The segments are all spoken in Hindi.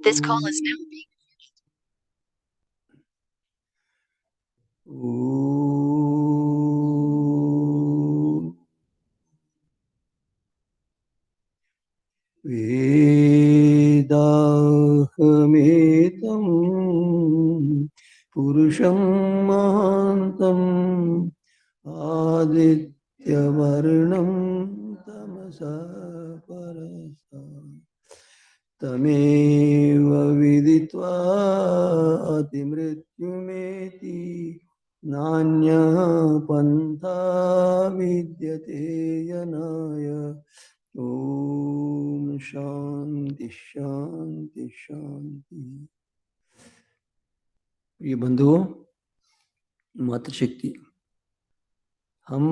This call is now being वेदाहमेतं पुरुषं महान्तं आदित्यवर्णं तमसा परसा तमेव विदित्वा अतिमृत्युमेति नान्यः पन्था विद्यते यनाय। ओम शांति शांति शांति। ये बंधुओं, मातृशक्ति, हम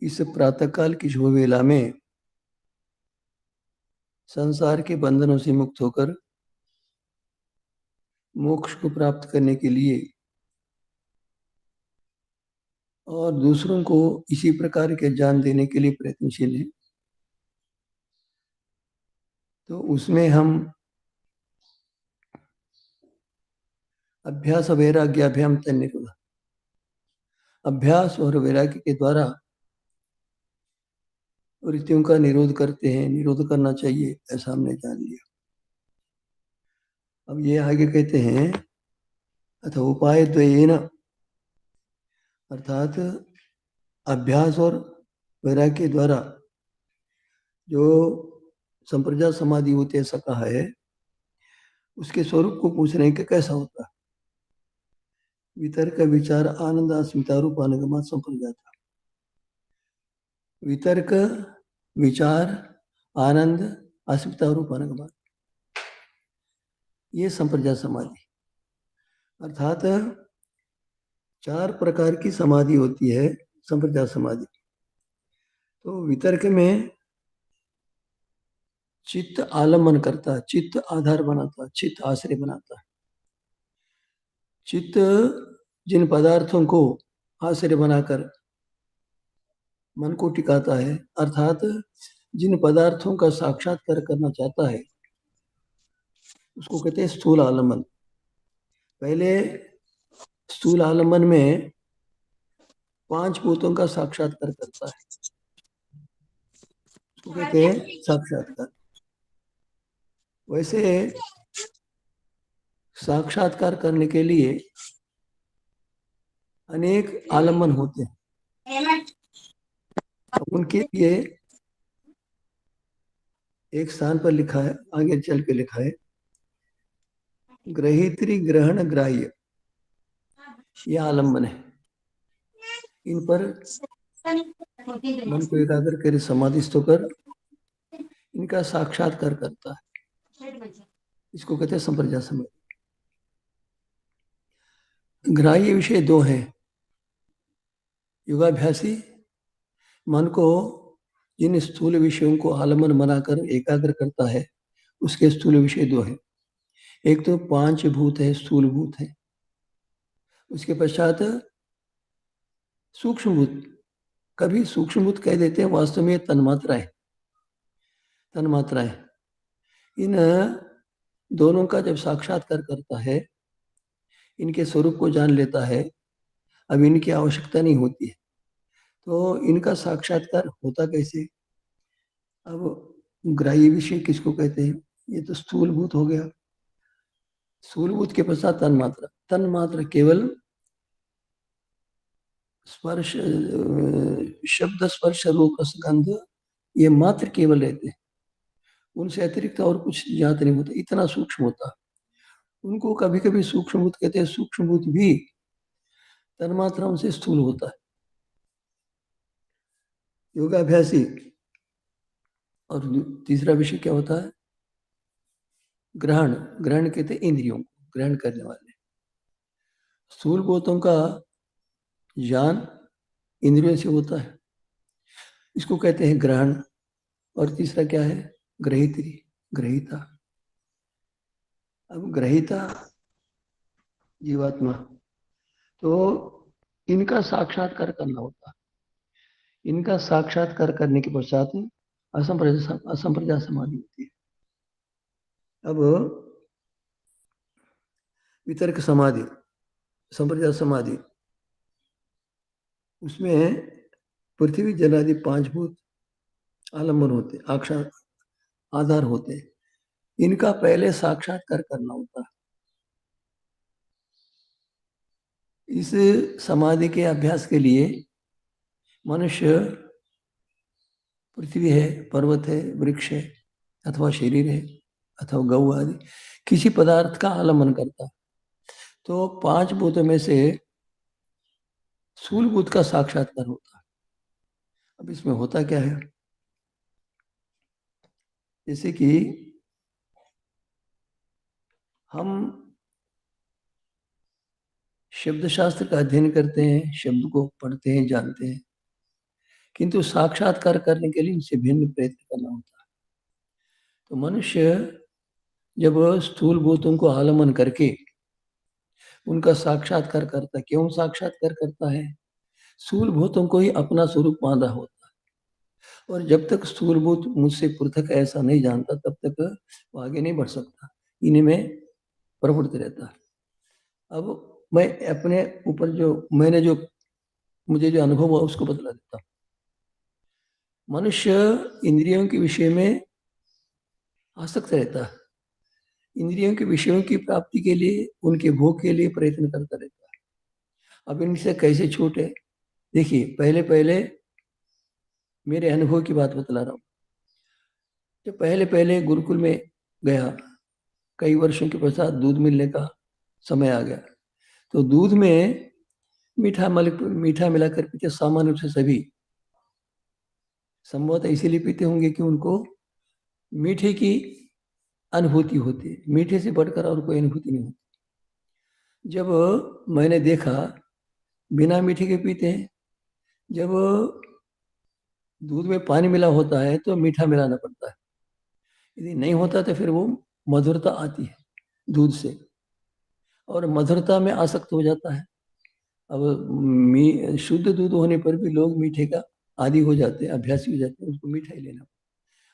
इस प्रातःकाल की शुभ वेला में संसार के बंधनों से मुक्त होकर मोक्ष को प्राप्त करने के लिए और दूसरों को इसी प्रकार के ज्ञान देने के लिए प्रयत्नशील हैं। तो उसमें हम अभ्यास वैराग्याभ्याम तन्निरोध, अभ्यास और वैराग्य के द्वारा वृत्तियों का निरोध करते हैं। निरोध करना चाहिए, ऐसा हमने जान लिया। अब ये आगे कहते हैं अथ उपाय द्वयेन, अर्थात अभ्यास और वैराग्य के द्वारा जो संप्रज्ञात समाधि होती है, ऐसा कहा है। उसके स्वरूप को पूछ रहे हैं कि कैसा होता है। वितर्क विचार आनंद अस्मिता रूप अनुगमा संप्रज्ञात। वितर्क विचार आनंद अस्मिता रूप अनुगमा, ये संप्रज्ञात समाधि। अर्थात 4 प्रकार की समाधि होती है संप्रज्ञात समाधि। तो वितर्क में चित्त आलम्बन करता है, चित्त आधार बनाता है, चित्त आश्रय बनाता है। चित्त जिन पदार्थों को आश्रय बनाकर मन को टिकाता है, अर्थात जिन पदार्थों का साक्षात्कार करना चाहता है, उसको कहते हैं स्थूल आलम्बन। पहले स्थूल आलम्बन में 5 भूतों का साक्षात्कार करता है, उसको कहते हैं साक्षात्कार। वैसे साक्षात्कार करने के लिए अनेक आलम्बन होते हैं। उनके लिए एक स्थान पर लिखा है, आगे चल के लिखा है, ग्रहित्री ग्रहण ग्राह्य, यह आलम्बन है। इन पर मन को एकाग्र कर समाधिस्थ होकर इनका साक्षात्कार करता है, इसको कहते हैं संप्रज्ञात समाधि। ग्राह्य विषय 2 हैं। योगाभ्यासी मन को जिन स्थूल विषयों को आलम्बन बनाकर एकाग्र करता है, उसके स्थूल विषय 2 हैं। एक तो 5 भूत है, स्थूल भूत है। उसके पश्चात सूक्ष्म भूत, कभी सूक्ष्म भूत कह देते हैं, वास्तव में तन्मात्राएं, तन्मात्राएं। इन दोनों का जब साक्षात्कार करता है, इनके स्वरूप को जान लेता है, अब इनकी आवश्यकता नहीं होती है, तो इनका साक्षात्कार होता कैसे। अब ग्राह्य विषय किसको कहते हैं, ये तो स्थूल भूत हो गया। स्थूल भूत के पश्चात तन्मात्रा, तन्मात्रा केवल स्पर्श, शब्द स्पर्श रूप रसगंध, ये मात्र केवल रहते हैं, उनसे अतिरिक्त और कुछ ज्ञात नहीं होता, इतना सूक्ष्म होता। उनको कभी कभी सूक्ष्म भूत कहते हैं। सूक्ष्म भूत भी तन्मात्राओं से स्थूल होता है। योगाभ्यासी, और तीसरा विषय क्या होता है, ग्रहण। ग्रहण कहते हैं इंद्रियों को, ग्रहण करने वाले। स्थूल भूतों का ज्ञान इंद्रियों से होता है, इसको कहते हैं ग्रहण। और तीसरा क्या है, ग्रहित्री, ग्रहिता। अब ग्रहिता जीवात्मा, तो इनका साक्षात्कार करना होता है। इनका साक्षात्कार करने के पश्चात असंप्रज्ञात समाधि होती है। अब वितर्क समाधि, संप्रजात समाधि, उसमें पृथ्वी जल आदि 5 भूत आलम्बन होते, आधार होते, इनका पहले साक्षात्कार करना होता है। इस समाधि के अभ्यास के लिए मनुष्य पृथ्वी है, पर्वत है, वृक्ष है, अथवा शरीर है, अथवा गौ आदि किसी पदार्थ का आलम्बन करता है। तो 5 भूतों में से स्थूल भूत का साक्षात्कार होता है। अब इसमें होता क्या है, जैसे कि हम शब्द शास्त्र का अध्ययन करते हैं, शब्द को पढ़ते हैं, जानते हैं, किंतु साक्षात्कार करने के लिए इनसे भिन्न प्रयत्न करना होता है। तो मनुष्य जब स्थूल भूतों को आलम्बन करके उनका साक्षात्कार करता है, क्यों साक्षात्कार करता है? स्थूल भूतों को ही अपना स्वरूप माना होता है, और जब तक स्थूल भूत मुझसे पृथक ऐसा नहीं जानता तब तक वो आगे नहीं बढ़ सकता, इन्हीं में प्रवृत्त रहता है। अब मैं अपने ऊपर जो मुझे जो अनुभव हुआ उसको बतला देता हूँ। मनुष्य इंद्रियों के विषय में आसक्त रहता है, इंद्रियों के विषयों की प्राप्ति के लिए, उनके भोग के लिए प्रयत्न करता रहता है। अब इनसे कैसे छूटे? देखिए, पहले पहले मेरे अनुभव की बात बतला रहा हूँ। जब पहले पहले गुरुकुल में गया, कई वर्षों के पश्चात दूध मिलने का समय आ गया, तो दूध में मीठा मिलाकर पीते सामान्य रूप से सभी, संभवतः इसीलिए पीते होंगे कि उनको मीठे की अनुभूति होती है, मीठे से बढ़कर और कोई अनुभूति नहीं होती। जब मैंने देखा बिना मीठे के पीते हैं, जब दूध में पानी मिला होता है तो मीठा मिलाना पड़ता है, यदि नहीं होता तो फिर वो मधुरता आती है दूध से, और मधुरता में आसक्त हो जाता है। अब शुद्ध दूध होने पर भी लोग मीठे का आदी हो जाते हैं, अभ्यासी हो जाते हैं, उसको मीठा ही लेना,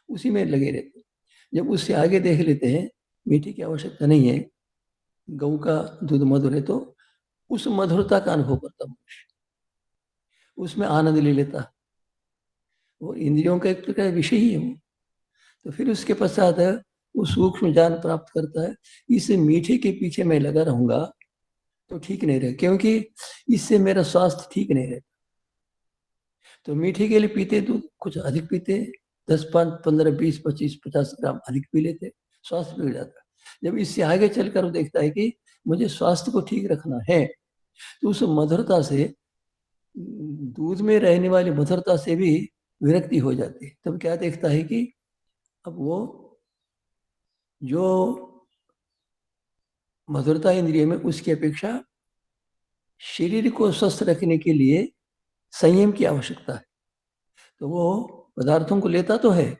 उसी में लगे रहते हैं। जब उससे आगे देख लेते हैं मीठे की आवश्यकता नहीं है, गऊ का दूध मधुर है, तो उस मधुरता का अनुभव करता मनुष्य, उसमें आनंद ले लेता है, वो इंद्रियों का एक प्रकार विषय ही है वो। तो फिर उसके पश्चात वो सूक्ष्म ज्ञान प्राप्त करता है। इस मीठे के पीछे मैं लगा रहूंगा तो ठीक नहीं रहे, क्योंकि इससे मेरा स्वास्थ्य ठीक नहीं रहता। तो मीठे के लिए पीते तो कुछ अधिक पीते, 10, 5, 15, 20, 25, 50 ग्राम अधिक पी लेते, स्वास्थ्य बिगड़ जाता। जब इससे आगे चलकर वो देखता है कि मुझे स्वास्थ्य को ठीक रखना है, तो उस मधुरता से, दूध में रहने वाली मधुरता से भी विरक्ति हो जाती है। तब क्या देखता है कि अब वो जो मधुरता इंद्रिय में, उसकी अपेक्षा शरीर को स्वस्थ रखने के लिए संयम की आवश्यकता है। तो वो पदार्थों को लेता तो है,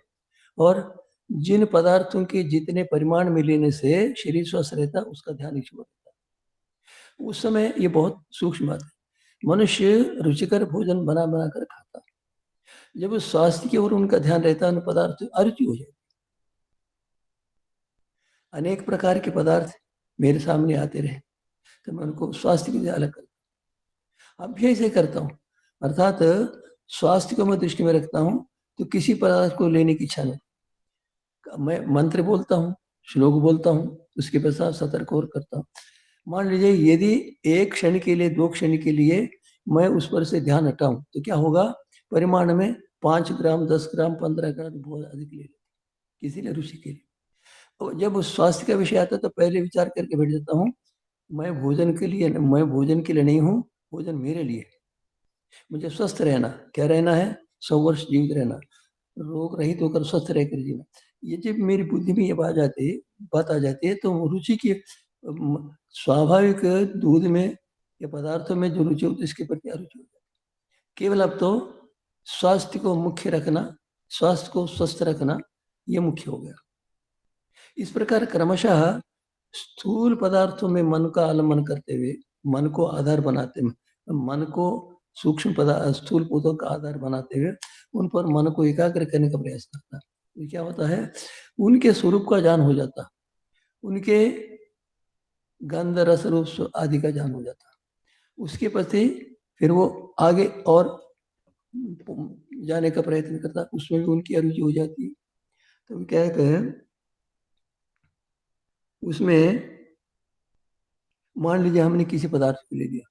और जिन पदार्थों के जितने परिमाण में लेने से शरीर स्वस्थ रहता है उसका ध्यान ईश्वर रहता है। उस समय ये बहुत सूक्ष्म बात है। मनुष्य रुचिकर भोजन बना बना कर खाता, जब उस स्वास्थ्य की ओर उनका ध्यान रहता है, उन पदार्थ अरुचि हो जाती। अनेक प्रकार के पदार्थ मेरे सामने आते रहे तो मैं उनको स्वास्थ्य के लिए अलग करता, अब भी ऐसे करता हूँ। अर्थात स्वास्थ्य को मैं दृष्टि में रखता हूँ, तो किसी पदार्थ को लेने की इच्छा नहीं। मैं मंत्र बोलता हूँ, श्लोक बोलता हूँ, उसके पश्चात सतर्क और करता हूँ। मान लीजिए यदि एक क्षण के लिए, 2 क्षण के लिए मैं उस पर से ध्यान हटाऊं तो क्या होगा? परिमाण में 5 ग्राम, 10 ग्राम, 15 ग्राम बहुत अधिक ले लेते, किसी ने रुचि के लिए। और जब उस स्वास्थ्य का विषय आता है तो पहले विचार करके बैठ जाता हूँ, मैं भोजन के लिए नहीं हूँ, भोजन मेरे लिए। मुझे स्वस्थ रहना, क्या रहना है? 100 वर्ष जीवित रहना, रोग रहित होकर स्वस्थ रहकर जीना। ये जब मेरी बुद्धि में ये बात आ जाती है, तो रुचि की स्वाभाविक दूध में या पदार्थों में जो रुचि होती है इसके प्रति अरुचि हो जाती है। केवल अब तो स्वास्थ्य को मुख्य रखना, स्वास्थ्य को स्वस्थ रखना, ये मुख्य हो गया। इस प्रकार क्रमशः स्थूल पदार्थों में मन का आलम्बन करते हुए, मन को आधार बनाते हुए, मन को सूक्ष्म पदार्थ, स्थूल पदार्थों का आधार बनाते हुए उन पर मन को एकाग्र करने का प्रयास करता है। ये क्या होता है? उनके स्वरूप का ज्ञान हो जाता, उनके गंध रस रूप आदि का ज्ञान हो जाता। उसके प्रति फिर वो आगे और जाने का प्रयत्न करता, उसमें भी उनकी अरुचि हो जाती। तो क्या कहते हैं उसमें, मान लीजिए हमने किसी पदार्थ को ले लिया,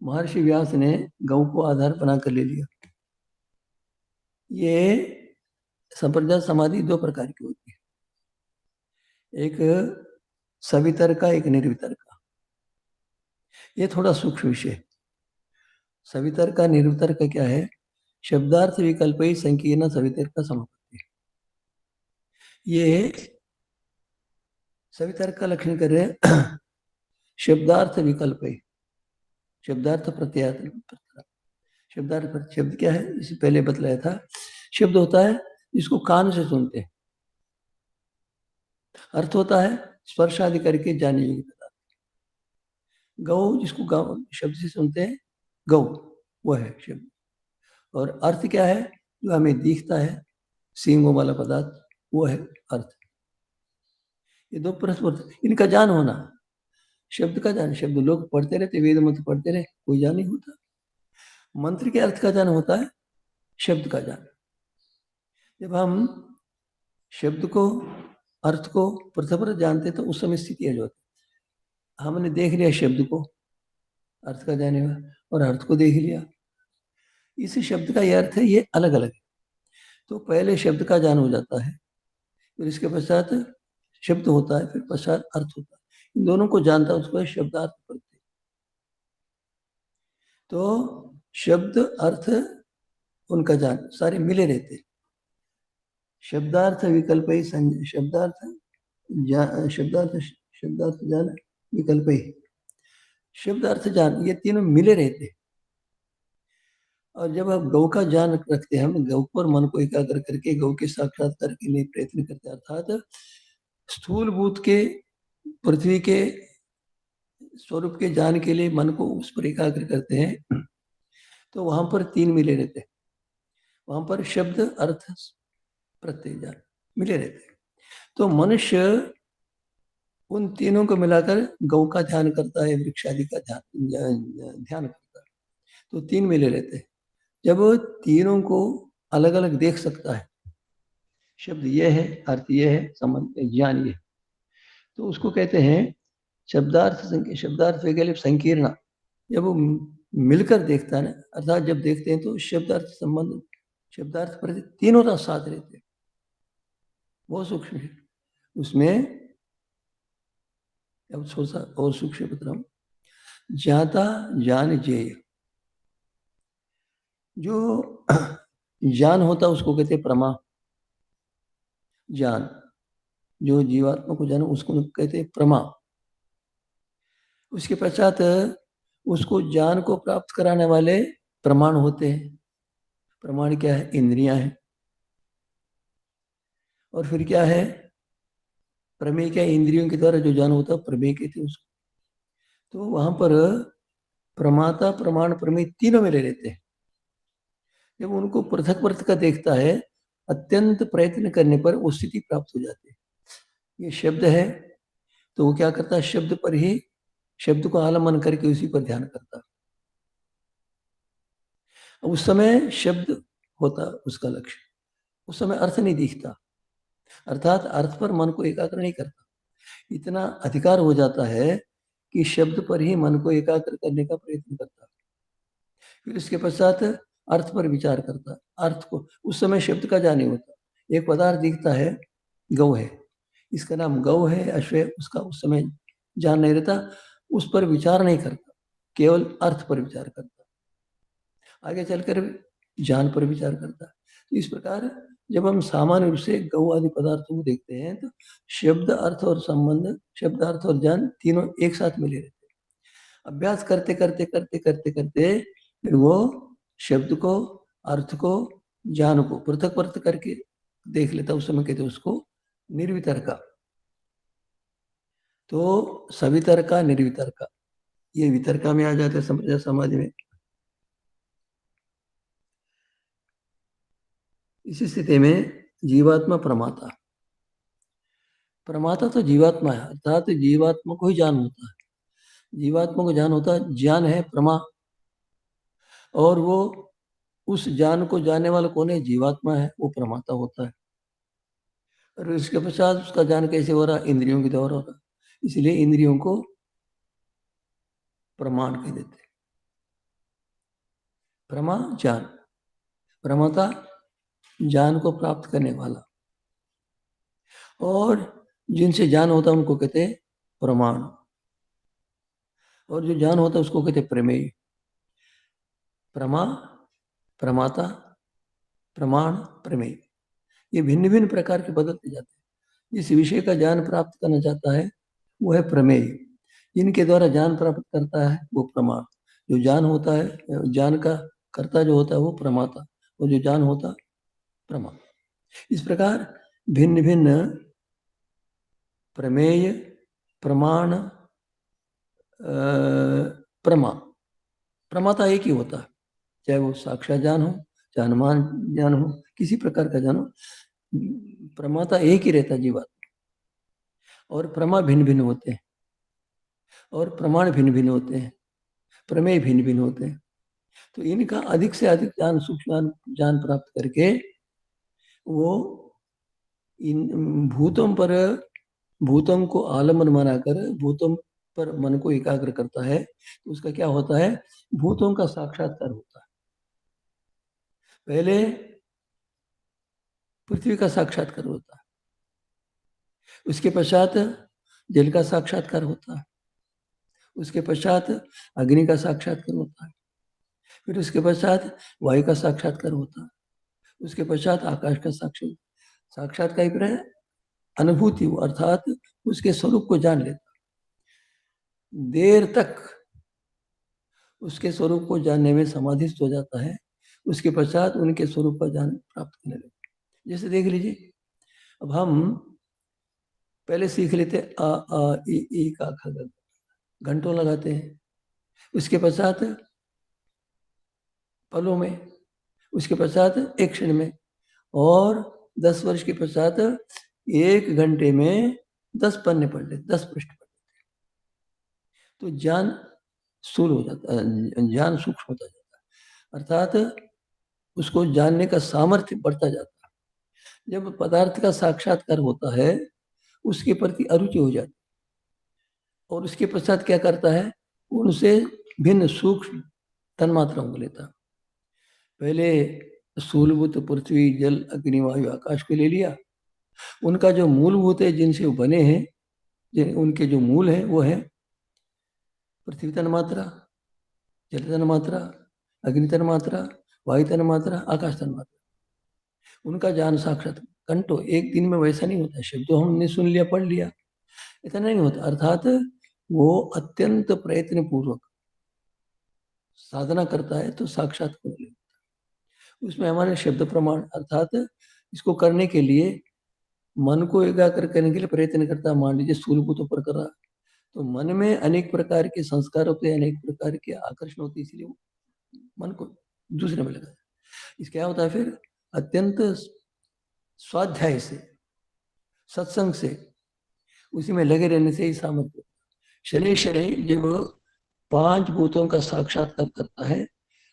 महर्षि व्यास ने गौ को आधार बनाकर ले लिया। ये संप्रज्ञात समाधि दो प्रकार की होती है, एक सवितर्क, एक निर्वितर्क। ये थोड़ा सूक्ष्म विषय। सवितर्क निर्वितर्क क्या है? शब्दार्थ विकल्प ही संकीर्ण सवितर्क समापत्ति। ये सवितर्क का लक्षण कर रहे हैं शब्दार्थ विकल्प ही, शब्दार्थ प्रत्यात। शब्दार्थ शब्द क्या है, इसे पहले बतलाया था। शब्द होता है जिसको कान से सुनते हैं, अर्थ होता है स्पर्श आदि करके जाने योग्य पदार्थ। गौ जिसको गौ शब्द से सुनते हैं, गौ वो है शब्द। और अर्थ क्या है? जो हमें दिखता है, सींगों वाला पदार्थ, वो है अर्थ। ये दो परस्पर, इनका ज्ञान होना, शब्द का ज्ञान। शब्द लोग पढ़ते रहते, वेद मंत्र पढ़ते रहे, कोई ज्ञान नहीं होता। मंत्र के अर्थ का ज्ञान होता है शब्द का ज्ञान। जब हम शब्द को, अर्थ को पृथक जानते तो उस समय स्थिति जो होती, हमने देख लिया शब्द को, अर्थ का ज्ञान हुआ, और अर्थ को देख लिया, इस शब्द का यह अर्थ है, ये अलग अलग है। तो पहले शब्द का ज्ञान हो जाता है, फिर इसके पश्चात शब्द होता है, फिर पश्चात अर्थ होता है। इन दोनों को जानता है, उसको शब्दार्थ प्रत्यय। तो शब्द अर्थ उनका ज्ञान सारे मिले रहते। शब्दार्थ विकल्प ही शब्दार्थ शब्दार्थ शब्दार्थ ज्ञान विकल्प ही, शब्द अर्थ ज्ञान, ये तीनों मिले रहते। और जब आप गौ का ज्ञान रखते हैं, हम गौ पर मन को एकाग्र करके गौ के साक्षात्कार के लिए प्रयत्न करते हैं, अर्थात स्थूल भूत के पृथ्वी के स्वरूप के ज्ञान के लिए मन को उस पर एकाग्र करते हैं, तो वहां पर तीन मिले रहते हैं। वहां पर शब्द अर्थ प्रत्यय ज्ञान मिले रहते हैं। तो मनुष्य उन तीनों को मिलाकर गौ का ध्यान करता है, वृक्ष आदि का ध्यान करता है, तो तीन मिले रहते हैं। जब तीनों को अलग अलग देख सकता है, शब्द ये है, अर्थ ये है, संबंध ज्ञान ये, तो उसको कहते हैं शब्दार्थ शब्दार्थ वैकल्पिक संकीर्ण। जब वो मिलकर देखता है ना, अर्थात जब देखते हैं तो शब्दार्थ संबंध, शब्दार्थ प्रति तीनों का साथ रहते हैं, बहुत सूक्ष्म है उसमें। अब थोड़ा सा और सूक्ष्म बता रहा हूं, ज्ञाता ज्ञान जेय। जो ज्ञान होता है उसको कहते हैं प्रमा। ज्ञान जो जीवात्मा को जानो उसको कहते हैं प्रमा। उसके पश्चात उसको ज्ञान को प्राप्त कराने वाले प्रमाण होते हैं। प्रमाण क्या है? इंद्रियां हैं। और फिर क्या है? प्रमेय क्या? इंद्रियों के द्वारा जो ज्ञान होता है प्रमेय कहते हैं उसको। तो वहां पर प्रमाता प्रमाण प्रमेय तीनों मिले रहते हैं। जब उनको पृथक पृथक का देखता है, अत्यंत प्रयत्न करने पर वो स्थिति प्राप्त हो जाती है। ये शब्द है तो वो क्या करता है? शब्द पर ही, शब्द को आलम्बन करके उसी पर ध्यान करता है। उस समय शब्द होता उसका लक्ष्य, उस समय अर्थ नहीं दिखता, अर्थात अर्थ पर मन को एकाग्र नहीं करता। इतना अधिकार हो जाता है कि शब्द पर ही मन को एकाग्र करने का प्रयत्न करता। फिर इसके पश्चात अर्थ पर विचार करता, अर्थ को, उस समय शब्द का ज्ञान नहीं होता। एक पदार्थ दिखता है, गौ है, इसका नाम गौ है, अश्व है, उसका उस समय ज्ञान नहीं रहता, उस पर विचार नहीं करता, केवल अर्थ पर विचार करता, आगे चलकर ज्ञान पर विचार करता। तो इस प्रकार जब हम सामान्य रूप से गौ आदि पदार्थों को देखते हैं तो शब्द अर्थ और संबंध, शब्द अर्थ और ज्ञान तीनों एक साथ मिले रहते हैं। अभ्यास करते करते करते करते करते फिर वो शब्द को, अर्थ को, ज्ञान को पृथक पृथक करके देख लेता, उस समय कहते उसको निर्वितर्का। तो सवितर्का निर्वितर्का, ये वितर्का में आ जाते हैं समाज में। इस स्थिति में जीवात्मा प्रमाता, प्रमाता तो जीवात्मा है, अर्थात जीवात्मा को ही ज्ञान होता है। जीवात्मा को ज्ञान होता है, ज्ञान है प्रमा, और वो उस ज्ञान को जानने वाला कौन है? जीवात्मा है, वो प्रमाता होता है। और इसके पश्चात उसका ज्ञान कैसे हो रहा? इंद्रियों के द्वारा हो रहा, इसलिए इंद्रियों को प्रमाण कह देते हैं। प्रमा ज्ञान, प्रमाता ज्ञान को प्राप्त करने वाला, और जिनसे ज्ञान होता है उनको कहते हैं प्रमाण, और जो ज्ञान होता है उसको कहते हैं प्रमेय। प्रमा, प्रमाता, प्रमाण, प्रमेय, ये भिन्न भिन्न प्रकार के बदलते जाते हैं। जिस विषय का ज्ञान प्राप्त करना चाहता है वो है प्रमेय, जिनके द्वारा ज्ञान प्राप्त करता है वो प्रमाण। जो ज्ञान होता है, ज्ञान का कर्ता जो होता है वो प्रमाता, और जो ज्ञान होता है प्रमाण। इस प्रकार भिन्न भिन्न प्रमेय, प्रमाण, प्रमा, प्रमाता एक ही होता है, चाहे वो साक्षात ज्ञान हो, चाहे अनुमान ज्ञान हो, किसी प्रकार का ज्ञान हो, प्रमाता एक ही रहता है जीवात्मा। और प्रमा भिन्न भिन्न होते हैं, और प्रमाण भिन्न भिन्न होते हैं, प्रमेय भिन्न भिन्न होते हैं। तो इनका अधिक से अधिक ज्ञान, सूक्ष्म ज्ञान प्राप्त करके वो इन भूतों को आलम्बन बनाकर भूतों पर मन को एकाग्र करता है, तो उसका क्या होता है? भूतों का साक्षात्कार होता है। पहले पृथ्वी का साक्षात्कार होता है, उसके पश्चात जल का साक्षात्कार होता है, उसके पश्चात अग्नि का साक्षात्कार होता है, फिर उसके पश्चात वायु का साक्षात्कार होता है, उसके पश्चात आकाश का साक्षात्कार है, अनुभूति, अर्थात उसके स्वरूप को जान लेता। देर तक उसके स्वरूप को जानने में समाधिस्थ हो जाता है, उसके पश्चात उनके स्वरूप का ज्ञान प्राप्त करने लगता है। जैसे देख लीजिए, अब हम पहले सीख लेते आ आ ई का ख ग, घंटों लगाते हैं, उसके पश्चात पलों में, उसके पश्चात एक क्षण में, और 10 वर्ष के पश्चात 1 घंटे में 10 पन्ने पढ़ लेते, 10 पृष्ठ पढ़ लेते, तो ज्ञान स्थूल हो जाता है, ज्ञान सूक्ष्म होता जाता है, अर्थात उसको जानने का सामर्थ्य बढ़ता जाता है। जब पदार्थ का साक्षात्कार होता है उसके प्रति अरुचि हो जाती है, और उसके पश्चात क्या करता है? उनसे भिन्न सूक्ष्म तन्मात्राओं को लेता। पहले स्थूलभूत पृथ्वी, जल, अग्नि, वायु, आकाश को ले लिया, उनका जो मूलभूत है, जिनसे वो बने हैं, उनके जो मूल है वो है पृथ्वी तन्मात्रा, जल तन्मात्रा, अग्नि तन्मात्रा, वायु तन्मात्रा, आकाश तन्मात्रा। उनका ज्ञान साक्षात कंटो एक दिन में वैसा नहीं होता है, शब्द हमने सुन लिया, पढ़ लिया, इतना नहीं होता, अर्थात वो अत्यंत प्रयत्न पूर्वक साधना करता है तो साक्षात कर लेता है। उसमें हमारे शब्द प्रमाण, अर्थात इसको करने के लिए मन को एकाग्र करने के लिए प्रयत्न करता है। मान लीजिए स्थूलभूत पर कर रहा, तो मन में अनेक प्रकार के संस्कार होते हैं, अनेक प्रकार के आकर्षण होते हैं, इसलिए मन को दूसरे में लगा। इस क्या होता है फिर? अत्यंत स्वाध्याय से, सत्संग से, उसी में लगे रहने से ही सामर्थ्य। शनि शनि जब 5 भूतों का साक्षात्कार करता है,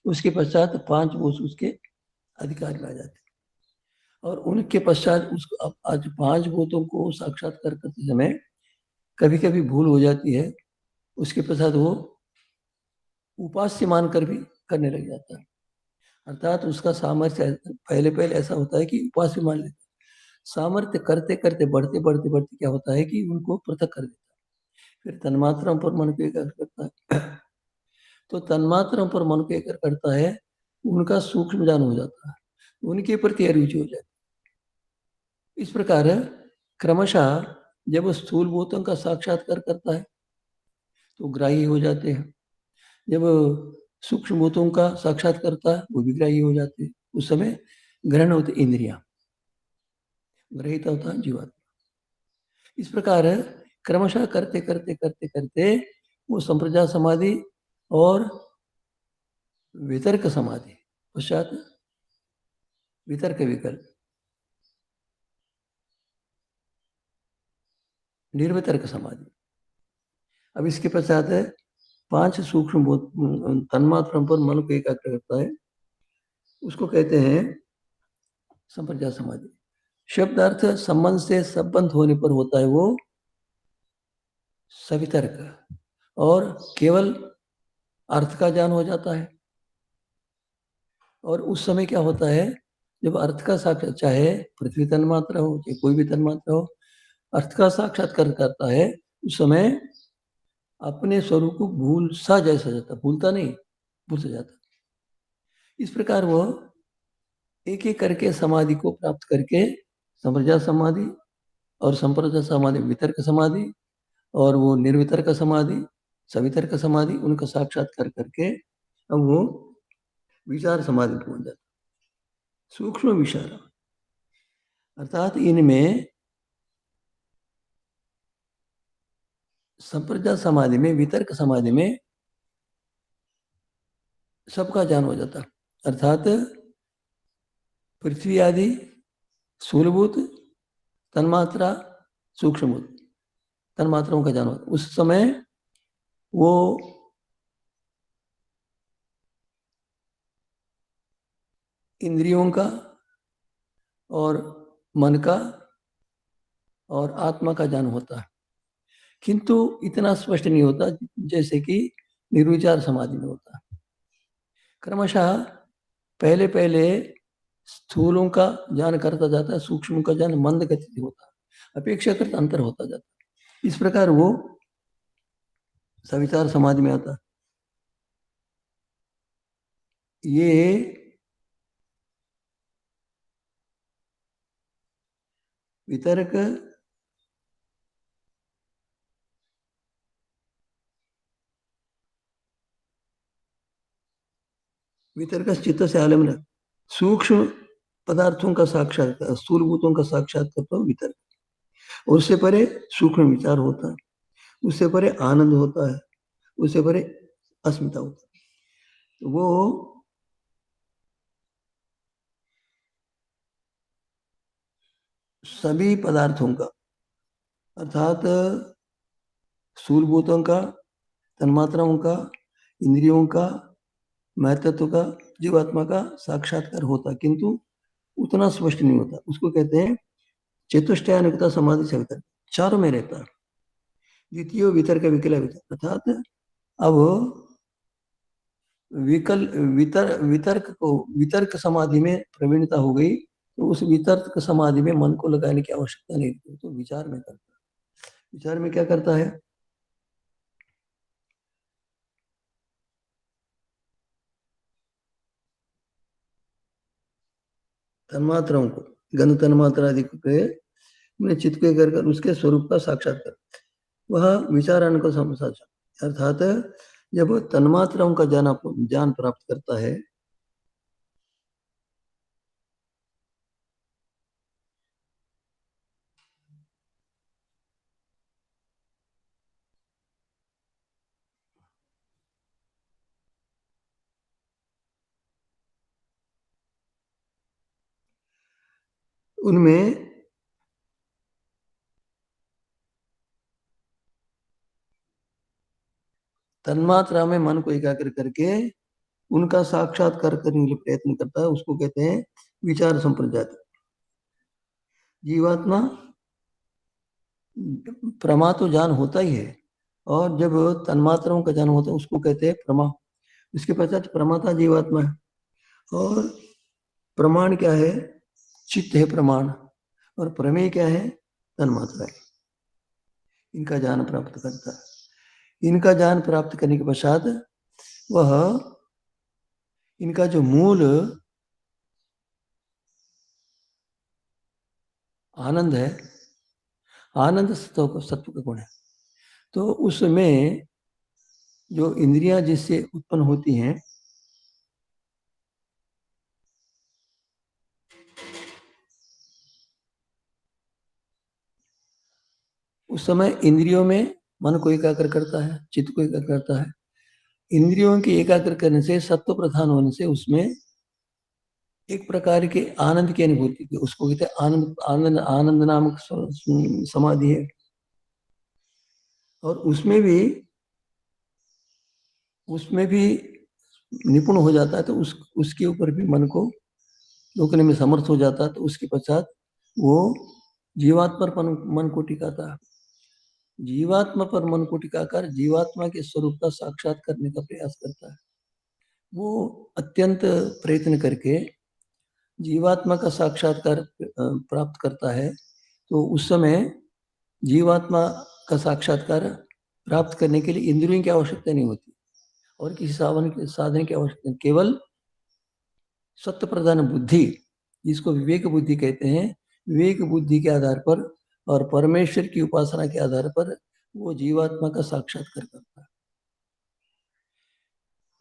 उसके पश्चात 5 भूत उसके अधिकार में आ जाते हैं, और उनके पश्चात उसको आज 5 भूतों को साक्षात्कार करते समय कभी कभी भूल हो जाती है, उसके पश्चात वो उपास्य मानकर भी करने लग जाता है, अर्थात उसका सामर्थ्य पहले पहले ऐसा होता है कि उपास्य मान लेता है, सामर्थ्य करते करते बढ़ते बढ़ते बढ़ते क्या होता है कि उनको पृथक कर देता है, फिर तन्मात्राओं पर मन को एकाग्र करता है, तो तन्मात्राओं पर मन को एकाग्र करता है, उनका सूक्ष्म ज्ञान हो जाता है, उनके प्रति अरुचि हो जाती है। इस प्रकार क्रमशः जब स्थूल भूतों का साक्षात्कार करता है तो ग्राही हो जाते हैं, जब सूक्ष्म भूतों का साक्षात करता है वो भी ग्राही हो जाते हैं, उस समय ग्रहण होते इंद्रियां, ग्रहित होता है जीवात्मा। इस प्रकार क्रमशः करते करते करते करते वो संप्रज्ञात समाधि और वितर्क समाधि, पश्चात वितर्क विकल्प, निर्वितर्क समाधि। अब इसके पश्चात है 5 सूक्ष्म तन्मात्रों पर मन को एकाग्र करता है, उसको कहते हैं संप्रज्ञात समाधि। शब्द अर्थ संबंध से संबंध होने पर होता है वो सवितर्क, और केवल अर्थ का ज्ञान हो जाता है। और उस समय क्या होता है, जब अर्थ का साक्षात, चाहे पृथ्वी तन्मात्रा हो चाहे कोई भी तन्मात्रा हो, अर्थ का साक्षात्कार करता है, उस समय अपने स्वरूप को भूल सा जैसा जाता, भूलता नहीं, भूल सा जाता। इस प्रकार वह एक एक करके समाधि को प्राप्त करके संप्रज्ञात समाधि और संप्रज्ञात समाधि वितर्क समाधि और वो निर्वितर्क समाधि सवितर्क समाधि, उनका साक्षात्कार करके अब वो विचार समाधि पहुंच जाता, सूक्ष्म विचार। अर्थात इनमें संप्रज्ञात समाधि में, वितर्क समाधि में सबका ज्ञान हो जाता, अर्थात पृथ्वी आदि स्थूलभूत तन्मात्रा सूक्ष्मभूत तन्मात्राओं का ज्ञान होता। उस समय वो इंद्रियों का और मन का और आत्मा का ज्ञान होता है, किंतु इतना स्पष्ट नहीं होता जैसे कि निर्विचार समाधि में होता है। क्रमशः पहले पहले स्थूलों का ज्ञान करता जाता है, सूक्ष्म का ज्ञान मंद गति होता है, अपेक्षाकृत अंतर होता जाता है। इस प्रकार वो सविचार समाधि में आता है। ये वितर्क वितर्क चित्त से आलम्बन, सूक्ष्म पदार्थों का साक्षात्कार, स्थूलभूतों का साक्षात्कार तो वितर्क, उससे परे सूक्ष्म विचार होता है, उससे परे आनंद होता है, उससे परे अस्मिता होता है। तो वो सभी पदार्थों का, अर्थात स्थूलभूतों का, तन्मात्राओं का, इंद्रियों का, महतत्व का, जीवात्मा का साक्षात्कार होता, किंतु उतना स्पष्ट नहीं होता। उसको कहते हैं चतुष्टयानुक्ता समाधि से वितर्क, चारों में रहता है। द्वितीय वितर्क विकल वितर्क, अर्थात अब विकल वितर्क समाधि में प्रवीणता हो गई, तो उस वितर्क समाधि में मन को लगाने की आवश्यकता नहीं रहती, तो विचार में करता है। विचार में क्या करता है, तन्मात्राओं को, गंध तन्मात्रा आदि के चित्त को कर उसके स्वरूप का साक्षात्कार, वह विचारण को समझा, अर्थात जब तन्मात्राओं का ज्ञान प्राप्त करता है, उनमें तन्मात्रा में मन को एकाग्र करके उनका साक्षात्कार करने के लिए प्रयत्न करता है, उसको कहते हैं विचार संप्रज्ञात। जीवात्मा प्रमा तो ज्ञान होता ही है, और जब तन्मात्राओं का ज्ञान होता है उसको कहते हैं प्रमा। उसके पश्चात प्रमाता जीवात्मा है, और प्रमाण क्या है, चित्त है प्रमाण, और प्रमेय क्या है, तन्मात्रा है। इनका ज्ञान प्राप्त करता है। इनका ज्ञान प्राप्त करने के पश्चात वह इनका जो मूल आनंद है, आनंद सत्व का गुण है, तो उसमें जो इंद्रियां जिससे उत्पन्न होती हैं, उस समय इंद्रियों में मन को एकाग्र करता है, चित्त को एकाग्र करता है। इंद्रियों की एकाग्र करने से, सत्व प्रधान होने से उसमें एक प्रकार के आनंद की अनुभूति की, उसको कहते हैं आनंद। आनंद आनंद नामक समाधि है। और उसमें भी निपुण हो जाता है, तो उसके ऊपर भी मन को रोकने में समर्थ हो जाता है। तो उसके पश्चात वो जीवात्मा पर मन को टिकाता है। जीवात्मा पर मन को टिकाकर जीवात्मा के स्वरूप का साक्षात करने का प्रयास करता है। वो अत्यंत प्रयत्न करके जीवात्मा का साक्षात्कार प्राप्त करता है। तो उस समय जीवात्मा का साक्षात्कार प्राप्त करने के लिए इंद्रियों की आवश्यकता नहीं होती और किसी साधन की आवश्यकता नहीं। केवल सत्य प्रधान बुद्धि, जिसको विवेक बुद्धि कहते हैं, विवेक बुद्धि के आधार पर और परमेश्वर की उपासना के आधार पर वो जीवात्मा का साक्षात्कार करता है।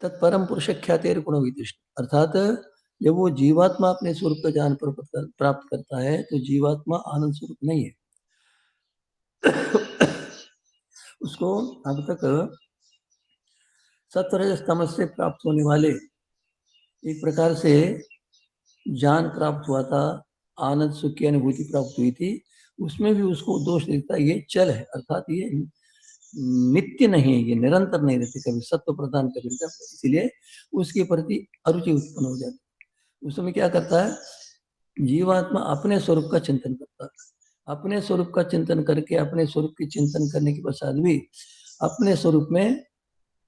तत्परम पुरुष ख्यातिर गुण विदिष्ट, अर्थात जब वो जीवात्मा अपने स्वरूप का ज्ञान प्राप्त करता है तो जीवात्मा आनंद स्वरूप नहीं है। उसको अब तक सत्वरज तमस से प्राप्त होने वाले एक प्रकार से ज्ञान प्राप्त हुआ था, आनंद सुख की अनुभूति प्राप्त हुई थी, उसमें भी उसको दोष दिखता है, ये चल है, अर्थात ये नित्य नहीं है, ये निरंतर नहीं रहते, कभी सत्व प्रदान कभी, इसलिए उसके प्रति अरुचि उत्पन्न हो जाती है। उस समय क्या करता है, जीवात्मा अपने स्वरूप का चिंतन करता है। अपने स्वरूप का चिंतन करके अपने स्वरूप की चिंतन करने के पश्चात भी अपने स्वरूप में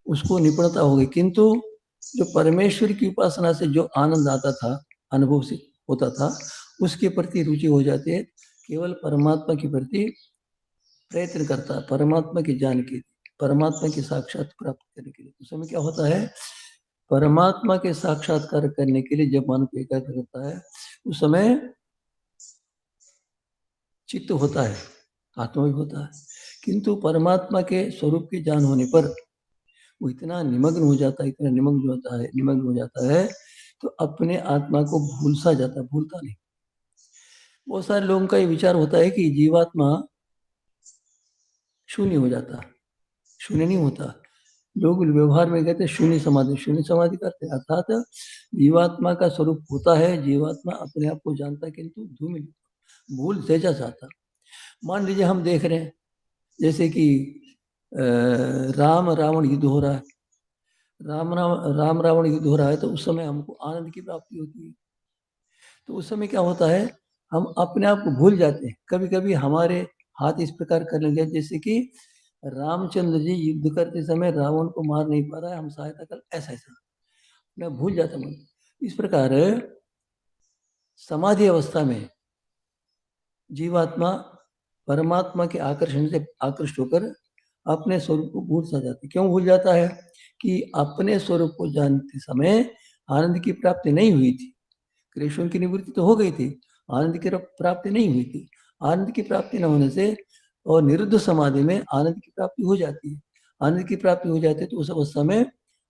उसको निपुणता हो गई, किंतु जो परमेश्वर की उपासना से जो आनंद आता था, अनुभव से होता था, उसके प्रति रुचि हो जाती है। केवल परमात्मा के प्रति प्रयत्न करता है, परमात्मा की जान की, परमात्मा की साक्षात प्राप्त करने के लिए। उस समय क्या होता है, परमात्मा के साक्षात्कार करने के लिए जब मन को एकाग्र करता है, उस समय चित्त होता है, आत्मा भी होता है, किंतु परमात्मा के स्वरूप की जान होने पर वो इतना निमग्न हो जाता है, इतना निमग्न हो जाता है, तो अपने आत्मा को भूल सा जाता है, भूलता नहीं। बहुत सारे लोगों का ये विचार होता है कि जीवात्मा शून्य हो जाता है, शून्य नहीं होता। लोग व्यवहार में कहते हैं शून्य समाधि करते हैं, अर्थात जीवात्मा का स्वरूप होता है, जीवात्मा अपने आप को जानता है, किंतु धूमिल भूल तेजा चाहता। मान लीजिए हम देख रहे हैं जैसे कि राम रावण युद्ध हो रहा है, राम रावण युद्ध हो रहा है, तो उस समय हमको आनंद की प्राप्ति होती है। तो उस समय क्या होता है, हम अपने आप को भूल जाते हैं। कभी कभी हमारे हाथ इस प्रकार कर लेंगे, जैसे कि रामचंद्र जी युद्ध करते समय रावण को मार नहीं पा रहा है, हम सहायता कर, ऐसा ऐसा मैं भूल जाता मन। इस प्रकार समाधि अवस्था में जीवात्मा परमात्मा के आकर्षण से आकृष्ट होकर अपने स्वरूप को भूल सा जाता है। क्यों भूल जाता है, कि अपने स्वरूप को जानते समय आनंद की प्राप्ति नहीं हुई थी, क्लेशों की निवृत्ति तो हो गई थी, आनंद की प्राप्ति नहीं हुई थी। आनंद की प्राप्ति न होने से और निरुद्ध समाधि में आनंद की प्राप्ति हो जाती है। आनंद की प्राप्ति हो जाती है तो उस अवस्था में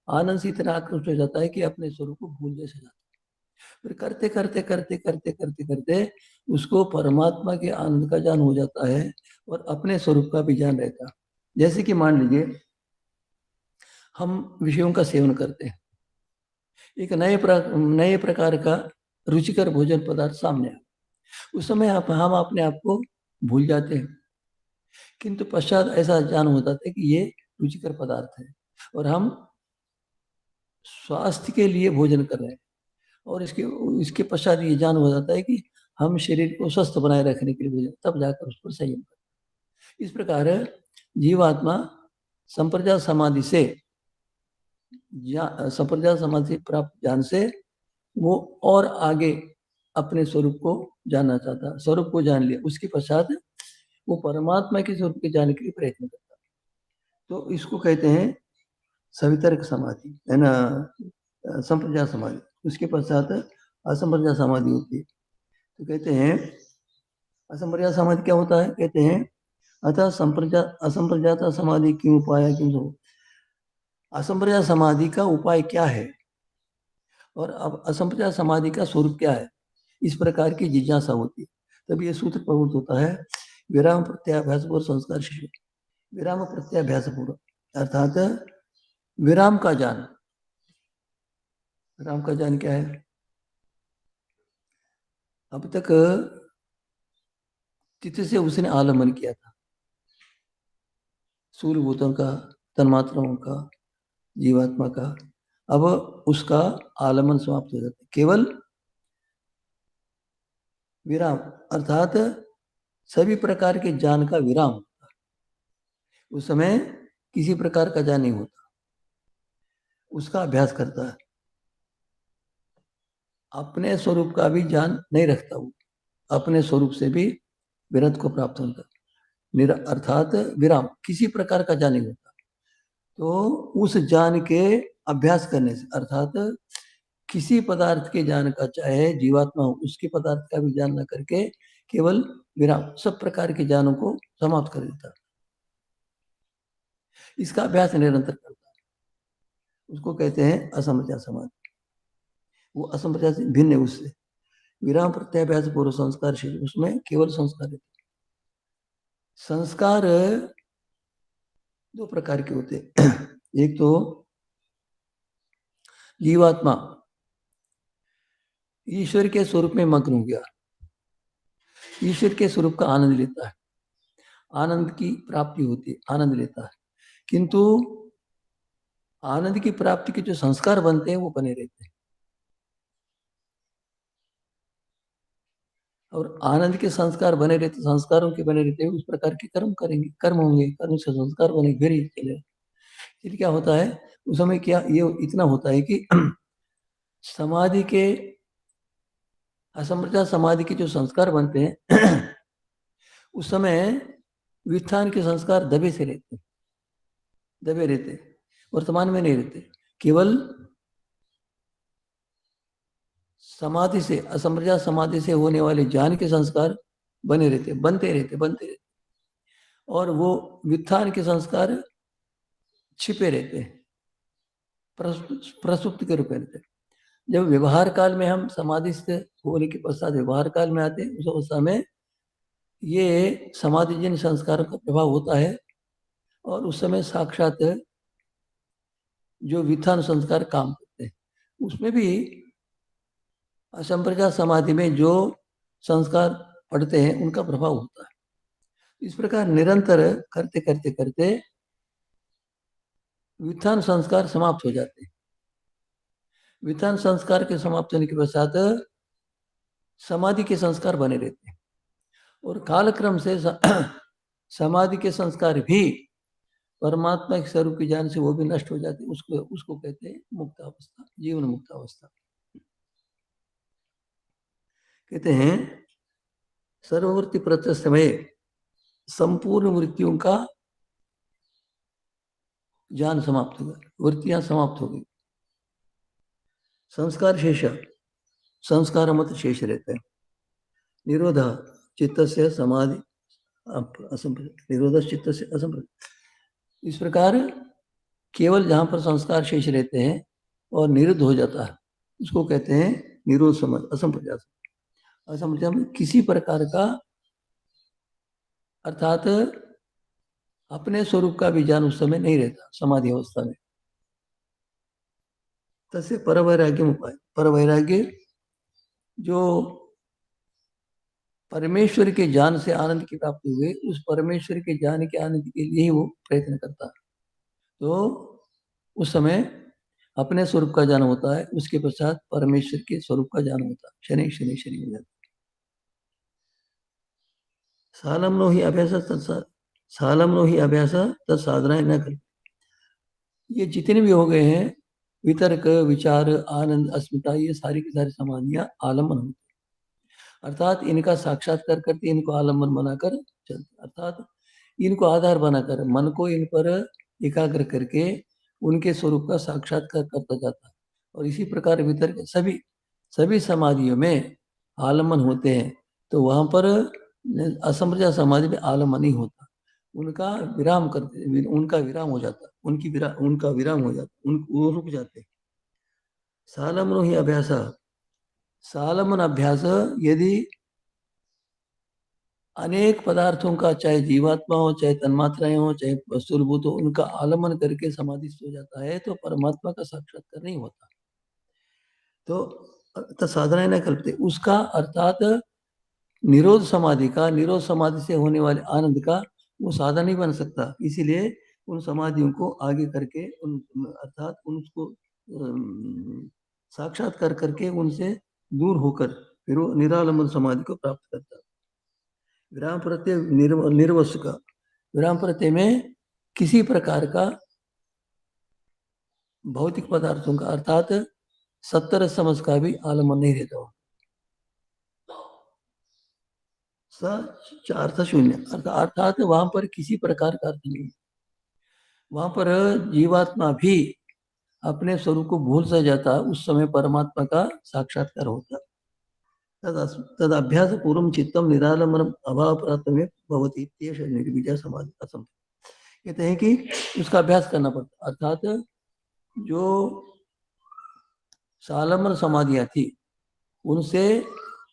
आनंद से इतना आकृष्ट हो जाता है कि अपने स्वरूप को भूल जैसे जाता है। फिर करते करते करते करते करते करते उसको परमात्मा के आनंद का ज्ञान हो जाता है और अपने स्वरूप का भी ज्ञान रहता है। जैसे कि मान लीजिए हम विषयों का सेवन करते हैं, एक नए प्रकार का रुचिकर भोजन पदार्थ सामने आए, उस समय हम अपने आप को भूल जाते हैं, किंतु पश्चात ऐसा ज्ञान होता है कि ये रुचिकर पदार्थ है और हम स्वास्थ्य के लिए भोजन कर रहे हैं, और इसके इसके पश्चात ये ज्ञान हो जाता है कि हम शरीर को स्वस्थ बनाए रखने के लिए भोजन, तब जाकर उस पर संयम कर। इस प्रकार जीवात्मा संप्रज्ञात समाधि से संप्रज्ञात समाधि से प्राप्त ज्ञान से वो और आगे अपने स्वरूप को जानना चाहता, स्वरूप को जान लिया, उसके पश्चात वो परमात्मा के स्वरूप के जानने के लिए प्रयत्न करता। तो इसको कहते हैं सवितर्क समाधि, है ना, संप्रज्ञात समाधि। उसके पश्चात असंप्रज्ञात समाधि होती है। तो कहते हैं असंप्रज्ञात समाधि क्या होता है, कहते हैं अतः असंप्रज्ञात समाधि क्यों उपाय, क्यों हो, असंप्रज्ञात समाधि का उपाय क्या है और अब असंप्रज्ञात समाधि का स्वरूप क्या है, इस प्रकार की जिज्ञासा होती है। तब ये सूत्र प्रवृत्त होता है, विराम प्रत्याभ्यास पूर्व संस्कार शिष्य। विराम प्रत्याभ्यास पूर्व अर्थात विराम का ज्ञान। विराम का ज्ञान क्या है, अब तक चित्त से उसने आलम्बन किया था, सूर्यभूतों का, तन्मात्राओं का, जीवात्मा का, अब उसका आलमन समाप्त हो जाता है। केवल विराम, अर्थात सभी प्रकार के ज्ञान का विराम, उस समय किसी प्रकार का ज्ञान नहीं होता, उसका अभ्यास करता है। अपने स्वरूप का भी ज्ञान नहीं रखता वो, अपने स्वरूप से भी विरत को प्राप्त होता, अर्थात विराम, किसी प्रकार का ज्ञान नहीं होता। तो उस ज्ञान के अभ्यास करने से, अर्थात किसी पदार्थ के ज्ञान का, चाहे जीवात्मा हो, उसके पदार्थ का भी ज्ञान न करके केवल विराम, सब प्रकार के ज्ञानों को समाप्त कर देता है। इसका अभ्यास निरंतर करता है, उसको कहते हैं असंप्रज्ञात समाधि। वो असंप्रज्ञात से भिन्न है उससे। विराम प्रत्याभ्यास पूर्व संस्कार शील, उसमें केवल संस्कार है। संस्कार दो प्रकार के होते हैं। एक तो जीवात्मा ईश्वर के स्वरूप में मग्न हो गया, ईश्वर के स्वरूप का आनंद लेता है, आनंद की प्राप्ति होती है, आनंद लेता है, किंतु आनंद की प्राप्ति के जो संस्कार बनते हैं वो बने रहते हैं। और आनंद के संस्कार बने रहते, संस्कारों के बने रहते हैं, उस प्रकार के कर्म करेंगे, कर्म होंगे, कर्म से संस्कार बने, फिर ही चले। फिर क्या होता है उस समय, क्या ये इतना होता है कि समाधि के, असंप्रज्ञात समाधि के जो संस्कार बनते हैं उस समय वित्थान के संस्कार दबे से रहते, दबे रहते, वर्तमान में नहीं रहते। केवल समाधि से, असंप्रज्ञात समाधि से होने वाले ज्ञान के संस्कार बने रहते, बनते रहते, बनते रहते, और वो वित्थान के संस्कार छिपे रहते हैं, प्रसुप्त के रूप में रहते। जब व्यवहार काल में हम समाधि से होने के पश्चात व्यवहार काल में आते हैं, उस अवस्था में ये समाधिजन्य संस्कारों का प्रभाव होता है, और उस समय साक्षात जो वित्थान संस्कार काम करते हैं, उसमें भी असंप्रज्ञात समाधि में जो संस्कार पड़ते हैं उनका प्रभाव होता है। इस प्रकार निरंतर करते करते करते वित्थान संस्कार समाप्त हो जाते हैं। वित्थान संस्कार के समाप्त होने के पश्चात समाधि के संस्कार बने रहते हैं, और कालक्रम से समाधि के संस्कार भी परमात्मा के स्वरूप के ज्ञान से वो भी नष्ट हो जाते हैं। उसको उसको कहते हैं मुक्त अवस्था, जीवन मुक्त अवस्था कहते हैं। सर्ववर्ती प्रत्यय समय संपूर्ण वृत्तियों का ज्ञान समाप्त हो गया, वृत्तियां समाप्त हो गई, संस्कार शेष, संस्कार मत शेष रहते हैं। निरोध चित्त से समाधि, निरोध चित्त से असंप्रज्ञात, इस प्रकार केवल जहां पर संस्कार शेष रहते हैं और निरुद्ध हो जाता है, उसको कहते हैं निरोध समझ, असंप्रज्ञात। असंप्रज्ञात में किसी प्रकार का, अर्थात अपने स्वरूप का भी ज्ञान उस समय नहीं रहता समाधि अवस्था में। तसे परवैराग्य उपाय, परवैराग्य जो परमेश्वर के ज्ञान से आनंद की प्राप्ति हुए, उस परमेश्वर के ज्ञान के आनंद के लिए ही वो प्रयत्न करता है। तो उस समय अपने स्वरूप का ज्ञान होता है, उसके पश्चात परमेश्वर के स्वरूप का ज्ञान होता है, शनि शनि शनि हो जाता है। सालमनो ही अभ्यास, सालमनो ही अभ्यास तत्साधनाएं न कर। ये जितने भी हो गए हैं वितर्क, विचार, आनंद, अस्मिता, ये सारी की सारी समाधियां आलम्बन होती, अर्थात इनका साक्षात्कार करके इनको आलम्बन बनाकर चलते, अर्थात इनको आधार बनाकर मन को इन पर एकाग्र करके उनके स्वरूप का साक्षात्कार करता जाता है। और इसी प्रकार वितर्क, सभी सभी समाधियों में आलम्बन होते हैं, तो वहां पर असंप्रज्ञात समाधि में आलम्बन नहीं होता, उनका विराम करते, उनका विराम हो जाता, उनका विराम हो जाता, वो रुक जाते। सालमनो ही अभ्यास, सालमन अभ्यास यदि अनेक पदार्थों का, चाहे जीवात्मा हो, चाहे तन्मात्राएं हो, चाहे वस्तुभूत हो, उनका आलम्बन करके समाधि हो जाता है, तो परमात्मा का साक्षात्कार नहीं होता। तो साधनाएं न कल्पते, उसका अर्थात निरोध समाधि का, निरोध समाधि से होने वाले आनंद का वो साधन नहीं बन सकता। इसीलिए उन समाधियों को आगे करके उन अर्थात उनको साक्षात्कार करके उनसे दूर होकर फिर वो निरालंबन समाधि को प्राप्त करता है। विराम प्रत्यय निर्वस्व का, विराम प्रत्यय में किसी प्रकार का भौतिक पदार्थों का अर्थात 70 समझ का भी आलम्बन नहीं रहता हो। अर्थ शून्य अर्थात वहां पर किसी प्रकार का अर्थ नहीं, वहां पर जीवात्मा भी अपने स्वरूप को भूल सा जाता, उस समय परमात्मा का साक्षात्कार होता। तद अभ्यास पूर्व चित्तम निरालंबन अभाव प्राप्त भवती निर्विजा समाधि असम। कहते हैं कि उसका अभ्यास करना पड़ता, अर्थात जो सालंबन समाधियां थी उनसे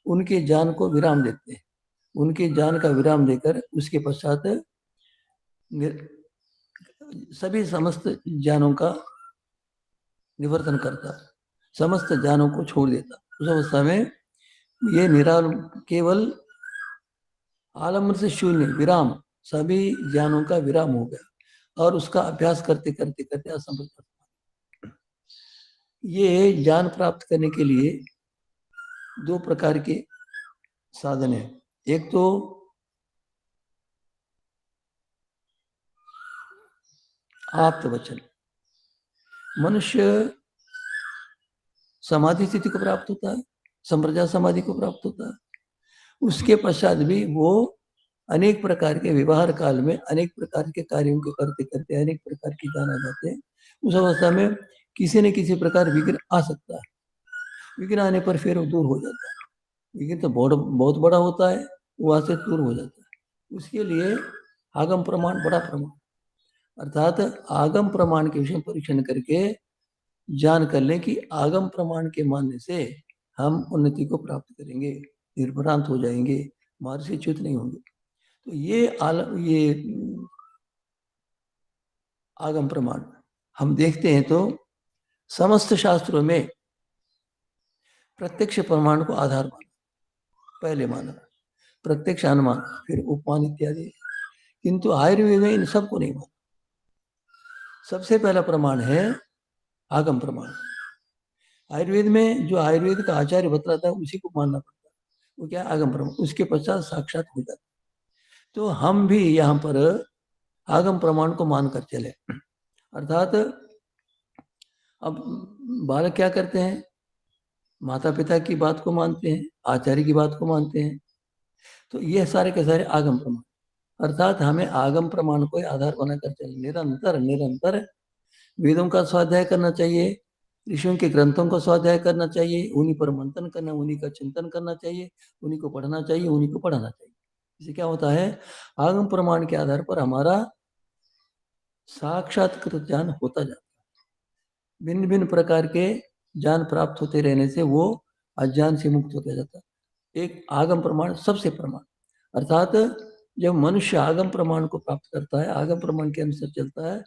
उनके जान को विराम देते हैं, उनके जान का विराम देकर उसके पश्चात सभी समस्त जानों का निवर्तन करता, समस्त जानों को छोड़ देता। उस अवस्था में ये निराल केवल आलम्बन से शून्य विराम, सभी जानों का विराम हो गया और उसका अभ्यास करते करते करते असंभव। ये ज्ञान प्राप्त करने के लिए दो प्रकार के साधन है। एक तो आप्त वचन, मनुष्य समाधि स्थिति को प्राप्त होता है, संप्रज्ञात समाधि को प्राप्त होता है, उसके पश्चात भी वो अनेक प्रकार के व्यवहार काल में अनेक प्रकार के कार्यों को करते करते अनेक प्रकार की जान आ जाते हैं। उस अवस्था में किसी न किसी प्रकार विघ्न आ सकता है, विघ्न आने पर फिर वो दूर हो जाता है। विघ्न तो बहुत बड़ा होता है, वहां से दूर हो जाता है। उसके लिए आगम प्रमाण बड़ा प्रमाण, अर्थात आगम प्रमाण के विषय परीक्षण करके जान कर लें कि आगम प्रमाण के मानने से हम उन्नति को प्राप्त करेंगे, निर्भ्रांत हो जाएंगे, मार्ग से च्युत नहीं होंगे। तो ये आगम प्रमाण हम देखते हैं तो समस्त शास्त्रों में प्रत्यक्ष प्रमाण को आधार माना, पहले माना प्रत्यक्ष अनुमान, फिर उपमान इत्यादि, किंतु आयुर्वेद में इन सबको नहीं माना। सबसे पहला प्रमाण है आगम प्रमाण। आयुर्वेद में जो आयुर्वेद का आचार्य बतलाता है उसी को मानना पड़ता है, वो क्या आगम प्रमाण, उसके पश्चात साक्षात हो जाता। तो हम भी यहाँ पर आगम प्रमाण को मानकर चले, अर्थात अब बालक क्या करते हैं, माता पिता की बात को मानते हैं, आचार्य की बात को मानते हैं, तो ये सारे के सारे आगम प्रमाण, अर्थात हमें आगम प्रमाण को आधार बनाकर चले, निरंतर निरंतर वेदों का स्वाध्याय करना चाहिए, ऋषियों के ग्रंथों का स्वाध्याय करना चाहिए, उन्हीं पर मंथन करना, उन्हीं का चिंतन करना चाहिए, उन्हीं को पढ़ना चाहिए, उन्हीं को पढ़ाना चाहिए। इससे क्या होता है, आगम प्रमाण के आधार पर हमारा साक्षात्कृत ज्ञान होता जाता है। भिन्न भिन्न प्रकार के ज्ञान प्राप्त होते रहने से वो अज्ञान से मुक्त होता जाता है। एक आगम प्रमाण सबसे प्रमाण, अर्थात जब मनुष्य आगम प्रमाण को प्राप्त करता है, आगम प्रमाण के अनुसार चलता है,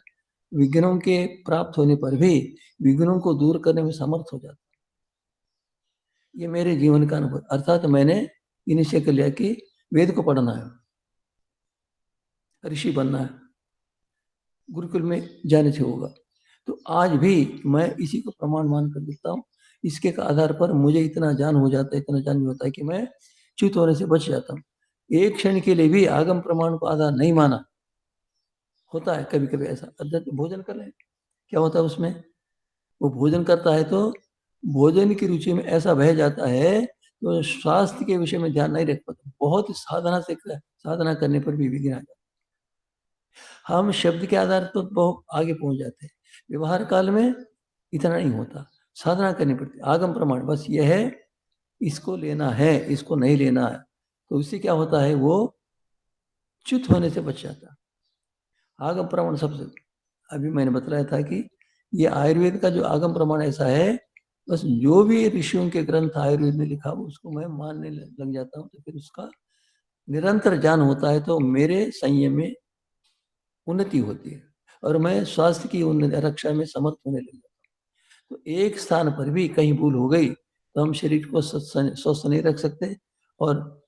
विघ्नों के प्राप्त होने पर भी विघ्नों को दूर करने में समर्थ हो जाता है। ये मेरे जीवन का अनुभव, अर्थात मैंने ये निश्चय कर लिया कि वेद को पढ़ना है, ऋषि बनना है, गुरुकुल में जाने से होगा। तो आज भी मैं इसी को प्रमाण मान कर देता हूँ। इसके आधार पर मुझे इतना ज्ञान हो जाता है, इतना ज्ञान होता है कि मैं च्युत होने से बच जाता हूँ। एक क्षण के लिए भी आगम प्रमाण को आधार नहीं माना, होता है कभी कभी ऐसा। अर्थात भोजन कर रहे हैं, क्या होता है उसमें, वो भोजन करता है तो भोजन की रुचि में ऐसा बह जाता है तो स्वास्थ्य के विषय में ध्यान नहीं रख पाता, बहुत साधना करने पर भी विघ्न आ जाता है। हम शब्द के आधार पर बहुत आगे पहुंच जाते हैं, व्यवहार काल में इतना नहीं होता, साधना करनी पड़ती। आगम प्रमाण बस ये है, इसको लेना है, इसको नहीं लेना है, तो उससे क्या होता है, वो च्युत होने से बच जाता है। आगम प्रमाण सबसे, अभी मैंने बताया था कि ये आयुर्वेद का जो आगम प्रमाण ऐसा है, बस जो भी ऋषियों के ग्रंथ आयुर्वेद में लिखा उसको मैं मानने लग जाता हूँ, तो फिर उसका निरंतर ज्ञान होता है, तो मेरे संयम में उन्नति होती है और मैं स्वास्थ्य की रक्षा में समर्थ होने लग जाता हूँ। तो एक स्थान पर भी कहीं भूल हो गई तो हम शरीर को स्वस्थ नहीं रख सकते और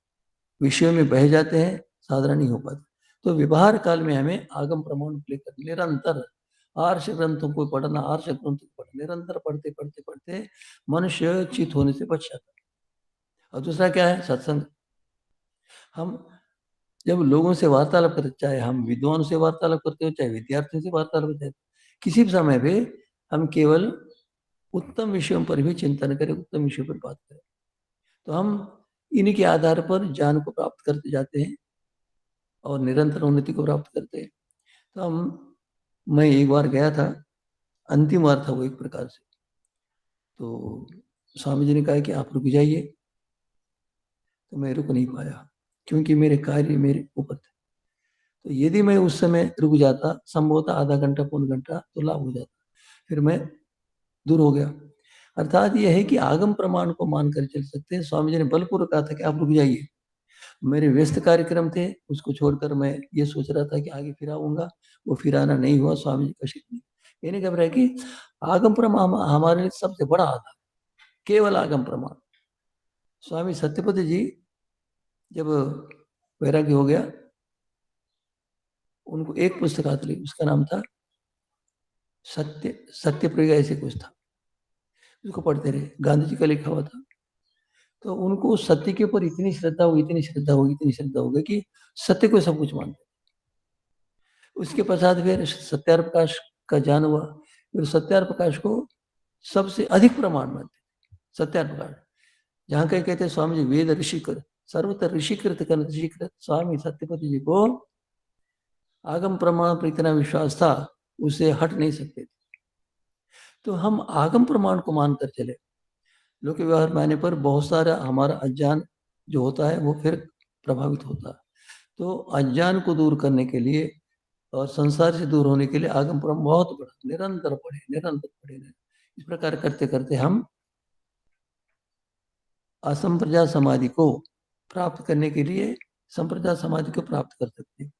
विषयों में बह जाते हैं, साधना नहीं हो पाती। तो व्यवहार काल में हमें आगम प्रमाण को लेकर निरंतर आर्ष ग्रंथों को पढ़ना, आर्ष ग्रंथों को पढ़ना, निरंतर पढ़ते पढ़ते पढ़ते मनुष्य चित होने से बच जाता है। और दूसरा क्या है? सत्संग। हम जब लोगों से वार्तालाप करते, चाहे हम विद्वानों से वार्तालाप करते हो, चाहे विद्यार्थियों से वार्तालाप करते हो, किसी भी समय पे हम केवल उत्तम विषयों पर भी चिंतन करें, उत्तम विषयों पर बात करें, तो हम इन्हीं के आधार पर ज्ञान को प्राप्त करते जाते हैं और निरंतर उन्नति को प्राप्त करते हैं। तो मैं एक बार गया था, अंतिम बार था वो एक प्रकार से, तो स्वामी जी ने कहा कि आप रुक जाइए, तो मैं रुक नहीं पाया क्योंकि मेरे कार्य मेरे ऊपर थे। तो यदि मैं उस समय रुक जाता, संभवतः आधा घंटा पौन घंटा, तो लाभ हो जाता, फिर मैं दूर हो गया। अर्थात यह है कि आगम प्रमाण को मानकर चल सकते हैं। स्वामी जी ने बलपूर्वक कहा था कि आप रुक जाइए। मेरे व्यस्त कार्यक्रम थे, उसको छोड़कर मैं ये सोच रहा था कि आगे फिर आऊंगा, वो फिर आना नहीं हुआ। स्वामी जी का शुक्र। ये नहीं घबराए कि आगम प्रमाण हमारे लिए सबसे बड़ा आधार, केवल आगम प्रमाण। स्वामी सत्यपति जी जब वैराग्य हो गया, उनको एक पुस्तक आती लगी, उसका नाम था सत्य प्रज्ञा, ऐसे कुछ था। उसको पढ़ते रहे, गांधी जी का लिखा हुआ था। तो उनको सत्य के ऊपर इतनी श्रद्धा हुई, इतनी श्रद्धा होगी, इतनी श्रद्धा हो गई कि सत्य को सब कुछ मानते। उसके पश्चात फिर सत्यार प्रकाश का ज्ञान हुआ, फिर सत्यार प्रकाश को सबसे अधिक प्रमाण मानते। सत्यार प्रकाश जहाँ कहीं कहते स्वामी जी वेद ऋषिकृत, सर्वत्र ऋषिकृत कर ऋषिकृत, स्वामी सत्यपति जी को आगम प्रमाण पर इतना विश्वास था, उसे हट नहीं सकते थे। तो हम आगम प्रमाण को मानकर चले। लोक व्यवहार में आने पर बहुत सारा हमारा अज्ञान जो होता है वो फिर प्रभावित होता है। तो अज्ञान को दूर करने के लिए और संसार से दूर होने के लिए आगम प्रमाण बहुत बड़ा, निरंतर पढ़े, निरंतर पढ़े। इस प्रकार करते करते हम असंप्रजा समाधि को प्राप्त करने के लिए संप्रजा समाधि को प्राप्त कर सकते हैं।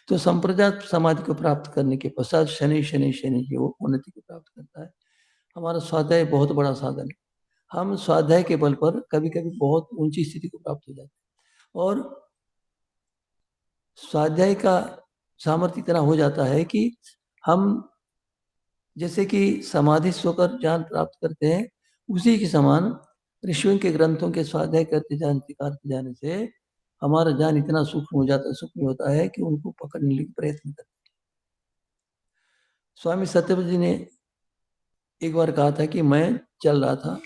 तो संप्रजा समाधि को प्राप्त करने के पश्चात शनि शनि शनि की वो उन्नति को प्राप्त करता है। हमारा स्वाध्याय बहुत बड़ा साधन है। हम स्वाध्याय के बल पर कभी कभी बहुत ऊंची स्थिति को प्राप्त हो जाते हैं, और स्वाध्याय का सामर्थ्य इतना हो जाता है कि हम जैसे कि समाधि होकर ज्ञान प्राप्त करते हैं, उसी के समान ऋषियों के ग्रंथों के स्वाध्याय करते जाने से हमारा ज्ञान इतना सूक्ष्म हो जाता है, सूक्ष्म होता है कि उनको पकड़ने के प्रयत्न करते हैं। स्वामी सत्यव्रत जी ने एक बार कहा था कि मैं चल रहा था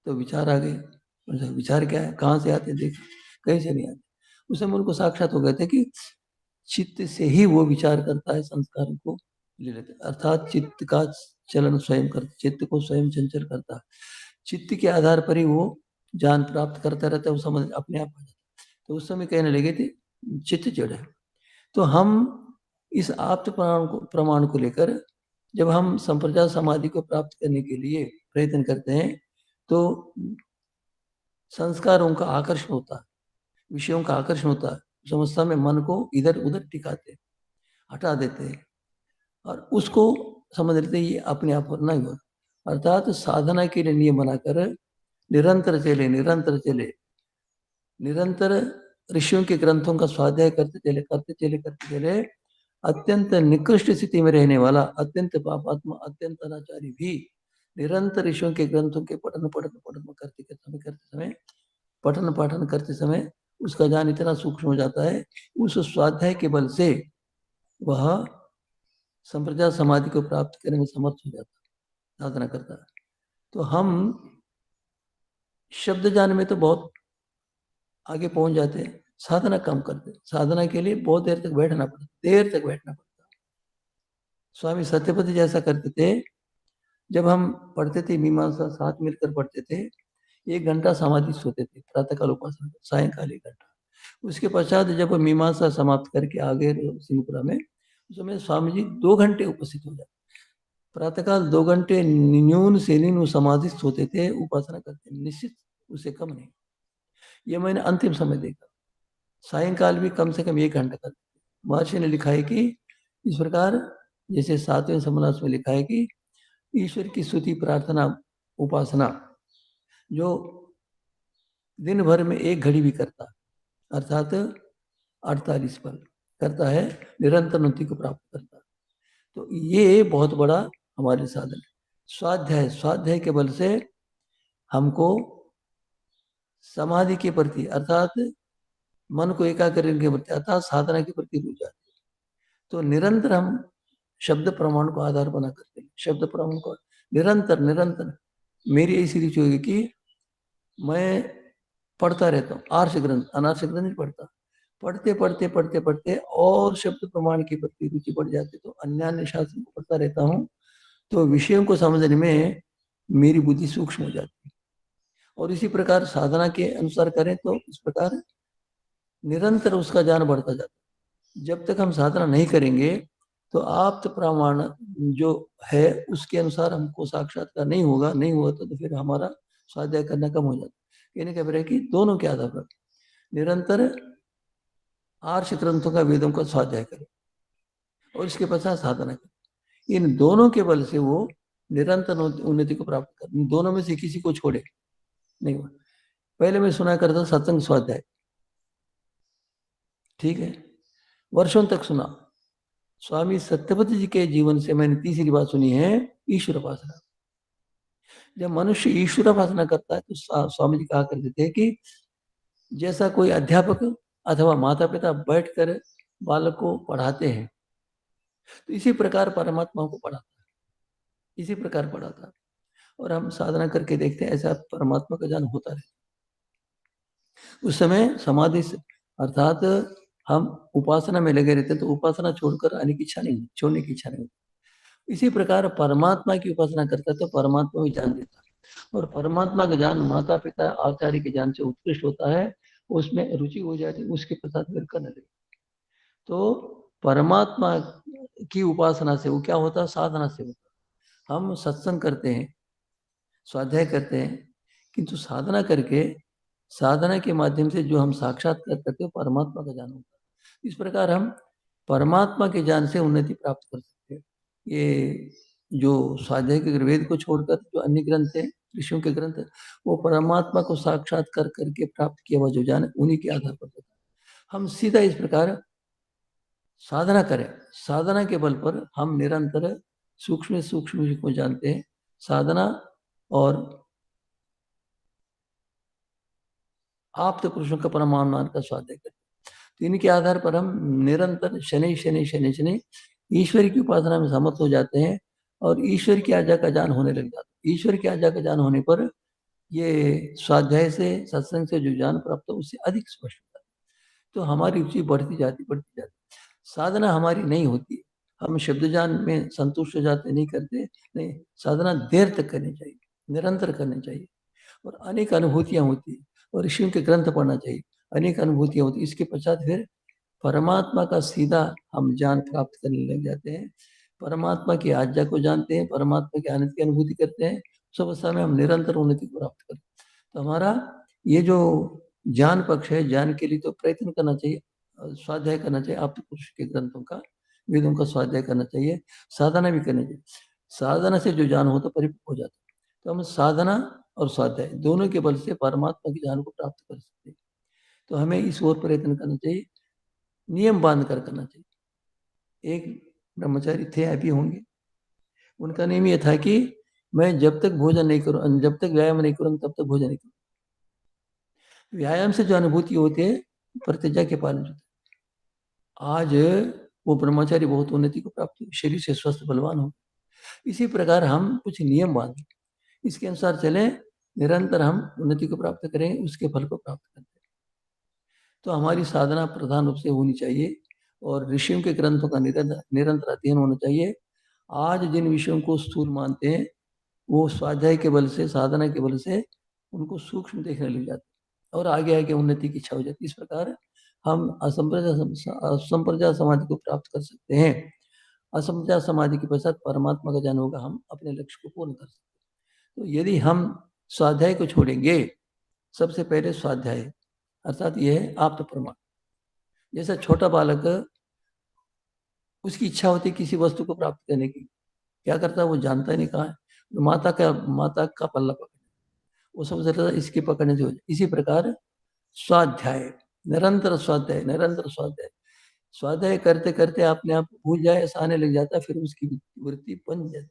तो विचार आ गए। विचार क्या है, कहाँ से आते, देखा कहीं से नहीं आते। उस समय उनको साक्षात हो गए थे कि चित्त से ही वो विचार करता है, संस्कार को ले लेते, अर्थात चित्त का चलन स्वयं करता, चित्त को स्वयं चंचल करता है। चित्त के आधार पर ही वो ज्ञान प्राप्त करता रहता है, वो समझ अपने आप आ जाता है। तो उस समय कहने लगे थे चित्त जड़ है। तो हम इस आप्त प्रमाण को लेकर जब हम संप्रजा समाधि को प्राप्त करने के लिए प्रयत्न करते हैं, तो संस्कारों का आकर्षण होता है, विषयों का आकर्षण होता है। उस अवस्था में मन को इधर उधर टिकाते, हटा देते हैं और उसको समझ लेते ये अपने आप होना ही होता। अर्थात साधना के लिए नियम बनाकर निरंतर चले, निरंतर चले, निरंतर ऋषियों के ग्रंथों का स्वाध्याय करते चले, करते चले, करते चले। अत्यंत निकृष्ट स्थिति में रहने वाला, अत्यंत पापात्मा, अत्यंत अनाचारी भी निरंतर ऋषियों के ग्रंथों के पठन पठन पठन करते समय पठन पाठन करते समय उसका ज्ञान इतना सूक्ष्म हो जाता है, उस स्वाध्याय के बल से वह संप्रजा समाधि को प्राप्त करने में समर्थ हो जाता है, साधना करता है। तो हम शब्द ज्ञान में तो बहुत आगे पहुंच जाते हैं, साधना कम करते हैं। साधना के लिए बहुत देर तक बैठना पड़ता, देर तक बैठना पड़ता। स्वामी सत्यपति जैसा करते थे, जब हम पढ़ते थे मीमांसा, साथ मिलकर पढ़ते थे, 1 घंटा समाधि सोते थे, प्रातःकाल उपासना, सायंकाल 1 घंटा। उसके पश्चात जब मीमांसा समाप्त करके आगे सिंहपुरा में, उस समय स्वामी जी 2 घंटे उपस्थित हो जाते। प्रातःकाल 2 घंटे न्यून से न्यून समाधि होते थे, उपासना करते, निश्चित उससे कम नहीं। ये मैंने अंतिम समय देखा। सायंकाल भी कम से कम 1 घंटा करते। महर्षि ने लिखा है कि इस प्रकार, जैसे 7वें समनास में लिखा है कि ईश्वर की स्तुति प्रार्थना उपासना जो दिन भर में 1 घड़ी भी करता, अर्थात 48 पल, करता है, निरंतर उन्नति को प्राप्त करता है। तो ये बहुत बड़ा हमारे साधन है। स्वाध्याय, स्वाध्याय के बल से हमको समाधि के प्रति अर्थात मन को एकाग्र करने के प्रति अर्थात साधना के प्रति रुचि जाती है। तो निरंतर हम शब्द प्रमाण को आधार बना करते हैं, शब्द प्रमाण को निरंतर निरंतर मेरी ऐसी रुचि होगी कि मैं पढ़ता रहता हूँ आर्ष ग्रंथ, अनार्ष ग्रंथ नहीं पढ़ता, पढ़ते पढ़ते पढ़ते पढ़ते और शब्द प्रमाण के प्रति रुचि बढ़ जाती, तो अन्य शास्त्र को पढ़ता रहता हूँ, तो विषयों को समझने में मेरी बुद्धि सूक्ष्म हो जाती है। और इसी प्रकार साधना के अनुसार करें तो इस प्रकार निरंतर उसका ज्ञान बढ़ता जाता है। जब तक हम साधना नहीं करेंगे तो आप्त प्रमाण जो है उसके अनुसार हमको साक्षात्कार नहीं होगा, नहीं हुआ तो फिर हमारा स्वाध्याय करना कम हो जाता है। कहने का अभिप्राय कि दोनों के आधार पर निरंतर आर्ष ग्रंथों का, वेदों का स्वाध्याय करें और इसके पश्चात साधना करें। इन दोनों के बल से वो निरंतर उन्नति को प्राप्त कर, दोनों में से किसी को छोड़े नहीं हुआ। पहले मैं सुना करता सत्संग स्वाध्याय, ठीक है, वर्षों तक सुना। स्वामी सत्यपति जी के जीवन से मैंने तीसरी बात सुनी है ईश्वर उपासना। जब मनुष्य ईश्वर उपासना करता है तो स्वामी जी कहा करते थे कि जैसा कोई अध्यापक अथवा माता पिता बैठकर बालक को पढ़ाते हैं, तो इसी प्रकार परमात्मा को पढ़ाता है, इसी प्रकार पढ़ाता है। और हम साधना करके देखते हैं ऐसा परमात्मा का ज्ञान होता रहे। उस समय समाधि से अर्थात हम उपासना में लगे रहते, तो उपासना छोड़कर आने की इच्छा नहीं, छोड़ने की इच्छा नहीं। इसी प्रकार परमात्मा की उपासना करता है तो परमात्मा भी ज्ञान देता है, और परमात्मा का ज्ञान माता पिता आचार्य के ज्ञान से उत्कृष्ट होता है, उसमें रुचि हो जाती है, उसके प्रसाद फिर करने लगे। तो परमात्मा की उपासना से वो क्या होता है, साधना से होता। हम सत्संग करते हैं, स्वाध्याय करते हैं, किंतु साधना करके, साधना के माध्यम से जो हम साक्षात्कार करते हैं परमात्मा का ज्ञान होता है। इस प्रकार हम परमात्मा के ज्ञान से उन्नति प्राप्त कर सकते हैं। ये जो स्वाध्याय के वेद को छोड़कर जो अन्य ग्रंथ है, ऋषियों के ग्रंथ है, वो परमात्मा को साक्षात्कार करके प्राप्त किया हुआ जो ज्ञान है उन्हीं के आधार पर होता है। हम सीधा इस प्रकार साधना करें, साधना के बल पर हम निरंतर सूक्ष्म सूक्ष्म को जानते हैं। साधना और आप्त पुरुषों का परमात्मा का स्वाध्याय करते हैं, तो इनके आधार पर हम निरंतर शनि शनि शनि शनि ईश्वर की उपासना में समर्थ हो जाते हैं और ईश्वर की आज्ञा का ज्ञान होने लग जाता है। ईश्वर की आज्ञा का ज्ञान होने पर ये स्वाध्याय से, सत्संग से जो ज्ञान प्राप्त हो उससे अधिक स्पष्ट होता है, तो हमारी रुचि बढ़ती जाती। साधना हमारी नहीं होती, हम शब्द ज्ञान में संतुष्ट हो जाते, नहीं करते, नहीं, साधना देर तक करनी चाहिए, निरंतर करनी चाहिए, और अनेक अनुभूतियां होती है, और ऋषियों के ग्रंथ पढ़ना चाहिए, अनेक अनुभूतियां होती। इसके पश्चात फिर परमात्मा का सीधा हम ज्ञान प्राप्त करने लग जाते हैं, परमात्मा की आज्ञा को जानते हैं, परमात्मा के आनंद की अनुभूति करते हैं, सब अवस्था में हम निरंतर उन्नति को प्राप्त करते हैं। तो हमारा ये जो ज्ञान पक्ष है, ज्ञान के लिए तो प्रयत्न करना चाहिए, स्वाध्याय करना चाहिए, आप पुरुष के ग्रंथों का, वेदों का स्वाध्याय करना चाहिए, साधना भी करनी चाहिए। साधना से जो ज्ञान होता परिपक्व हो जाता है, तो हम साधना और स्वाध्याय दोनों के बल से परमात्मा के ज्ञान को प्राप्त कर सकते हैं। तो हमें इस ओर प्रयत्न करना चाहिए, नियम बांध कर करना चाहिए। एक ब्रह्मचारी थे, अभी होंगे, उनका नियम ये था कि मैं जब तक भोजन नहीं करूं, जब तक व्यायाम नहीं करूंगा तब तक भोजन नहीं करूंगा। व्यायाम से जो अनुभूति होती है प्रतिज्ञा के पालन होती है। आज वो ब्रह्मचारी बहुत उन्नति को प्राप्त हुई, शरीर से स्वस्थ बलवान हो। इसी प्रकार हम कुछ नियम बांधें, इसके अनुसार चलें, निरंतर हम उन्नति को प्राप्त करें, उसके फल को प्राप्त करते हैं। तो हमारी साधना प्रधान रूप से होनी चाहिए और ऋषियों के ग्रंथों का निरंतर अध्ययन होना चाहिए। आज जिन विषयों को स्थूल मानते हैं वो स्वाध्याय के बल से, साधना के बल से उनको सूक्ष्म देखने लग जाते हैं और आगे आगे उन्नति की इच्छा हो जाती है। इस प्रकार हम असंप्रजा समाधि को प्राप्त कर सकते हैं। असंप्रजा समाधि के पश्चात परमात्मा का ज्ञान होगा, हम अपने लक्ष्य को पूर्ण कर सकते हैं। तो यदि हम स्वाध्याय को छोड़ेंगे, सबसे पहले स्वाध्याय अर्थात यह है आप्त प्रमाण। जैसा छोटा बालक, उसकी इच्छा होती है किसी वस्तु को प्राप्त करने की, क्या करता है, वो जानता ही नहीं कहाँ है, तो माता का पल्ला पकड़े, वो समझ रहा था इसके पकड़ने से हो जाए। इसी प्रकार स्वाध्याय, निरंतर स्वाध्याय, निरंतर स्वाध्याय, स्वाध्याय करते करते अपने आप भूल जाए ऐसा आने लग जाता है, फिर उसकी वृत्ति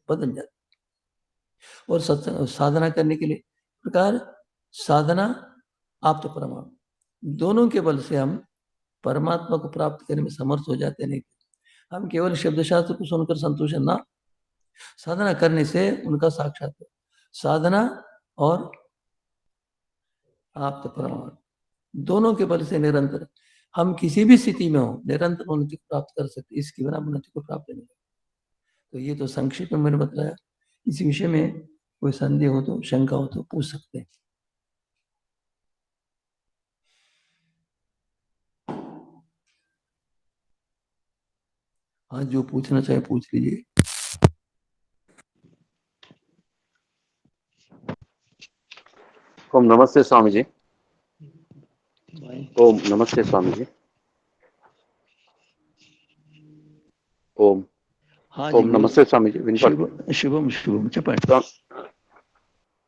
बदल जाती। और साधना करने के लिए प्रकार साधना आप्त प्रमाण, दोनों के बल से हम परमात्मा को प्राप्त करने में समर्थ हो जाते नहीं। हम केवल शब्द शास्त्र को सुनकर संतोष ना, साधना करने से उनका साक्षात्कार, साधना और आप्त प्रमाण दोनों के बल से निरंतर हम किसी भी स्थिति में हो निरंतर उन्नति को प्राप्त कर सकते, इसके बिना उन्नति को प्राप्त नहीं। तो ये तो संक्षिप्त में मैंने बताया। इसी विषय में कोई संदेह हो तो, शंका हो तो पूछ सकते हैं। हाँ, जो पूछना चाहे पूछ लीजिए। ओम नमस्ते स्वामी जी। ओम नमस्ते स्वामी जी। ओम हाँ ओम नमस्ते स्वामी जी। శుభం శుభం చెప్పండి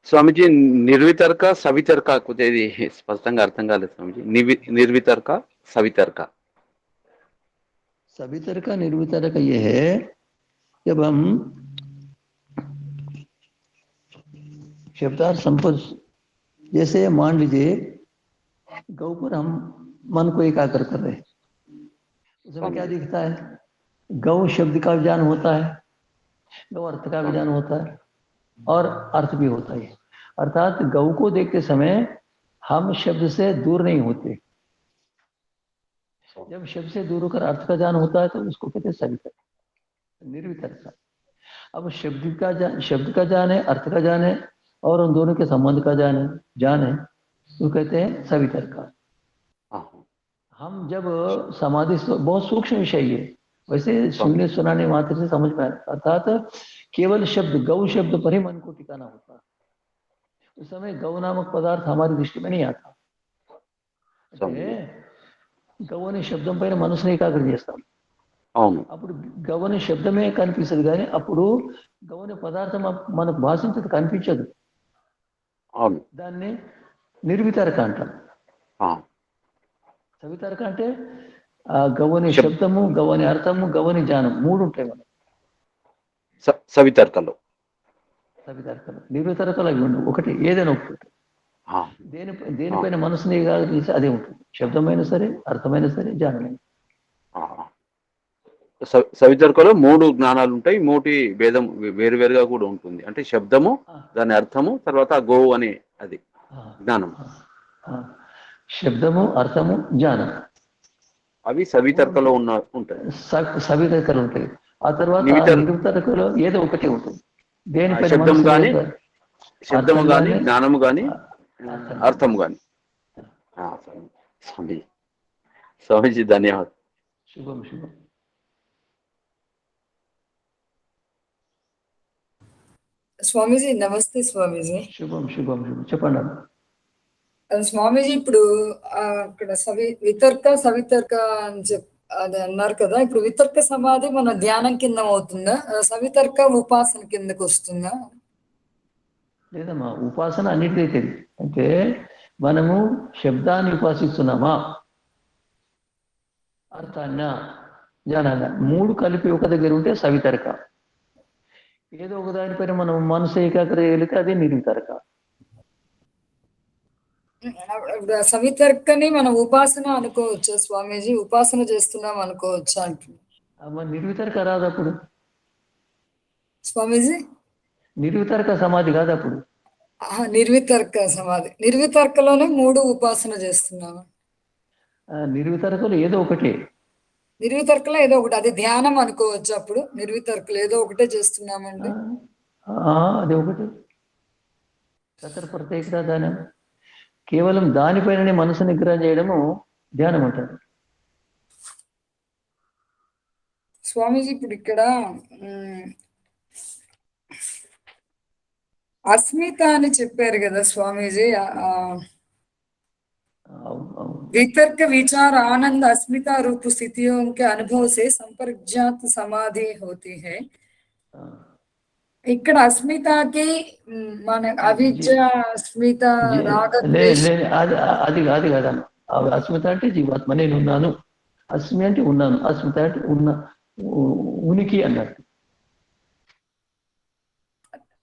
స్వామిజీ. నిర్వితర్క సవితర్క ఇది స్పష్టంగా అర్థం కాలేదు స్వామిజీ. నిర్వితర్క सवितर्क सवितर्क निर्वितर्क ये है जब हम शब्दार्थ संपद, जैसे मान लीजिए गौ पर हम मन को एकाग्र कर रहे हैं, उसमें क्या दिखता है? गौ शब्द का ज्ञान होता है, गौ अर्थ का ज्ञान होता है और अर्थ भी होता है। अर्थात गौ को देखते समय हम शब्द से दूर नहीं होते। जब शब्द से दूर होकर अर्थ का ज्ञान होता है तो उसको कहते हैं सवितर्क, निर्वितर्क। अब शब्द का ज्ञान है, अर्थ का ज्ञान है और उन दोनों के संबंध का ज्ञान है तो कहते हैं सवितर्क। हम जब समाधि, बहुत सूक्ष्म विषय है, वैसे सुनने सुनाने मात्र से समझ में आता, अर्थात केवल शब्द, गौ शब्द पर ही मन को टिकाना होता है। उस समय गौ नामक पदार्थ हमारी दृष्टि में नहीं आता। గవ్వ అనే శబ్దం పైన మనసుని ఏకాగ్రం చేస్తాం. అప్పుడు గవ్వ అనే శబ్దమే కనిపిస్తుంది కానీ అప్పుడు గవ్వ అనే పదార్థం మనకు భాషించదు, కనిపించదు. దాన్ని నిర్వితర్క అంటాం. సవితర్క అంటే గవ్వ అనే శబ్దము, గవ్వ అనే అర్థము, గవ్వ అనే జ్ఞానం మూడు ఉంటాయి మనకు సవితర్కలో. నిర్వితర్కలు అవి ఉండవు, ఒకటి ఏదైనా ఒకటి. దేనిపైన మనసుని చేసి అదే ఉంటుంది, శబ్దమైనా సరే, అర్థమైనా సరే, జ్ఞానమైనా. సవితర్కలో మూడు జ్ఞానాలు ఉంటాయి, మూటి భేదం వేరువేరుగా కూడా ఉంటుంది. అంటే శబ్దము, దాని అర్థము, తర్వాత గోవు అనే అది జ్ఞానం. శబ్దము, అర్థము, జ్ఞానం అవి సవితర్కలో ఉంటాయి. సవితర్కలు ఉంటాయి. ఆ తర్వాత నిర్వితర్కలో ఏదో ఒకటి ఉంటుంది. దేనిపైన శబ్దము కానీ, జ్ఞానము కానీ, అర్థం కానీ. స్వామీజీ ధన్యవాదాలు. శుభం శుభం. స్వామీజీ నమస్తే. స్వామీజీ శుభం శుభం శుభం. చెప్పండి స్వామీజీ. ఇప్పుడు అక్కడ వితర్క సవితర్క అని అది అన్నారు కదా, ఇప్పుడు వితర్క సమాధి మన ధ్యానం కింద అవుతుందా, సవితర్క ఉపాసన కిందకి వస్తుందా? లేదమ్మా, ఉపాసన అన్నిటికీ. అంటే మనము శబ్దాన్ని ఉపాసిస్తున్నామా, అర్థాన్న, జ్ఞానాన్న, మూడు కలిపి ఒక దగ్గర ఉంటే సవితర్క. ఏదో ఒక దానిపైన మనం మనసు ఏకాగ్రత వెళితే అదే నిర్వితర్క. సవితర్కని మనం ఉపాసన అనుకోవచ్చా స్వామీజీ? ఉపాసన చేస్తున్నాం అనుకోవచ్చా అంటున్నా. నిర్వితర్క రాదు అప్పుడు స్వామీజీ. నిర్వితర్క సమాధి కాదు అప్పుడు. నిర్వితర్క సమాధి, నిర్వితర్కలోనే మూడు ఉపాసన చేస్తున్నాము. నిర్వితర్కలు ఏదో ఒకటి, నిర్వితర్కలో ఏదో ఒకటి, అది ధ్యానం అనుకోవచ్చు. అప్పుడు నిర్వితర్కలు ఏదో ఒకటే చేస్తున్నామండి. అది ఒకటి సతర ప్రత్యేకత ధ్యానం. కేవలం దానిపైననే మనసు నిగ్రహం చేయడము ధ్యానం అంటారు. స్వామీజీ ఇప్పుడు ఇక్కడ అస్మిత అని చెప్పారు కదా స్వామీజీ. वितर्क विचार आनंद अस्मिता रूप स्थितियों के अनुभव से संपर्क समाधि होती है. ఇక్కడ అస్మితకి మన అవిద్య, అస్మిత, రాగ, అది కాదమ్మా. అస్మిత అంటే జీవాత్మ, నేనున్నాను అస్మి అంటే ఉన్నాను, అస్మిత అంటే ఉన్న ఉనికి అన్నట్టు.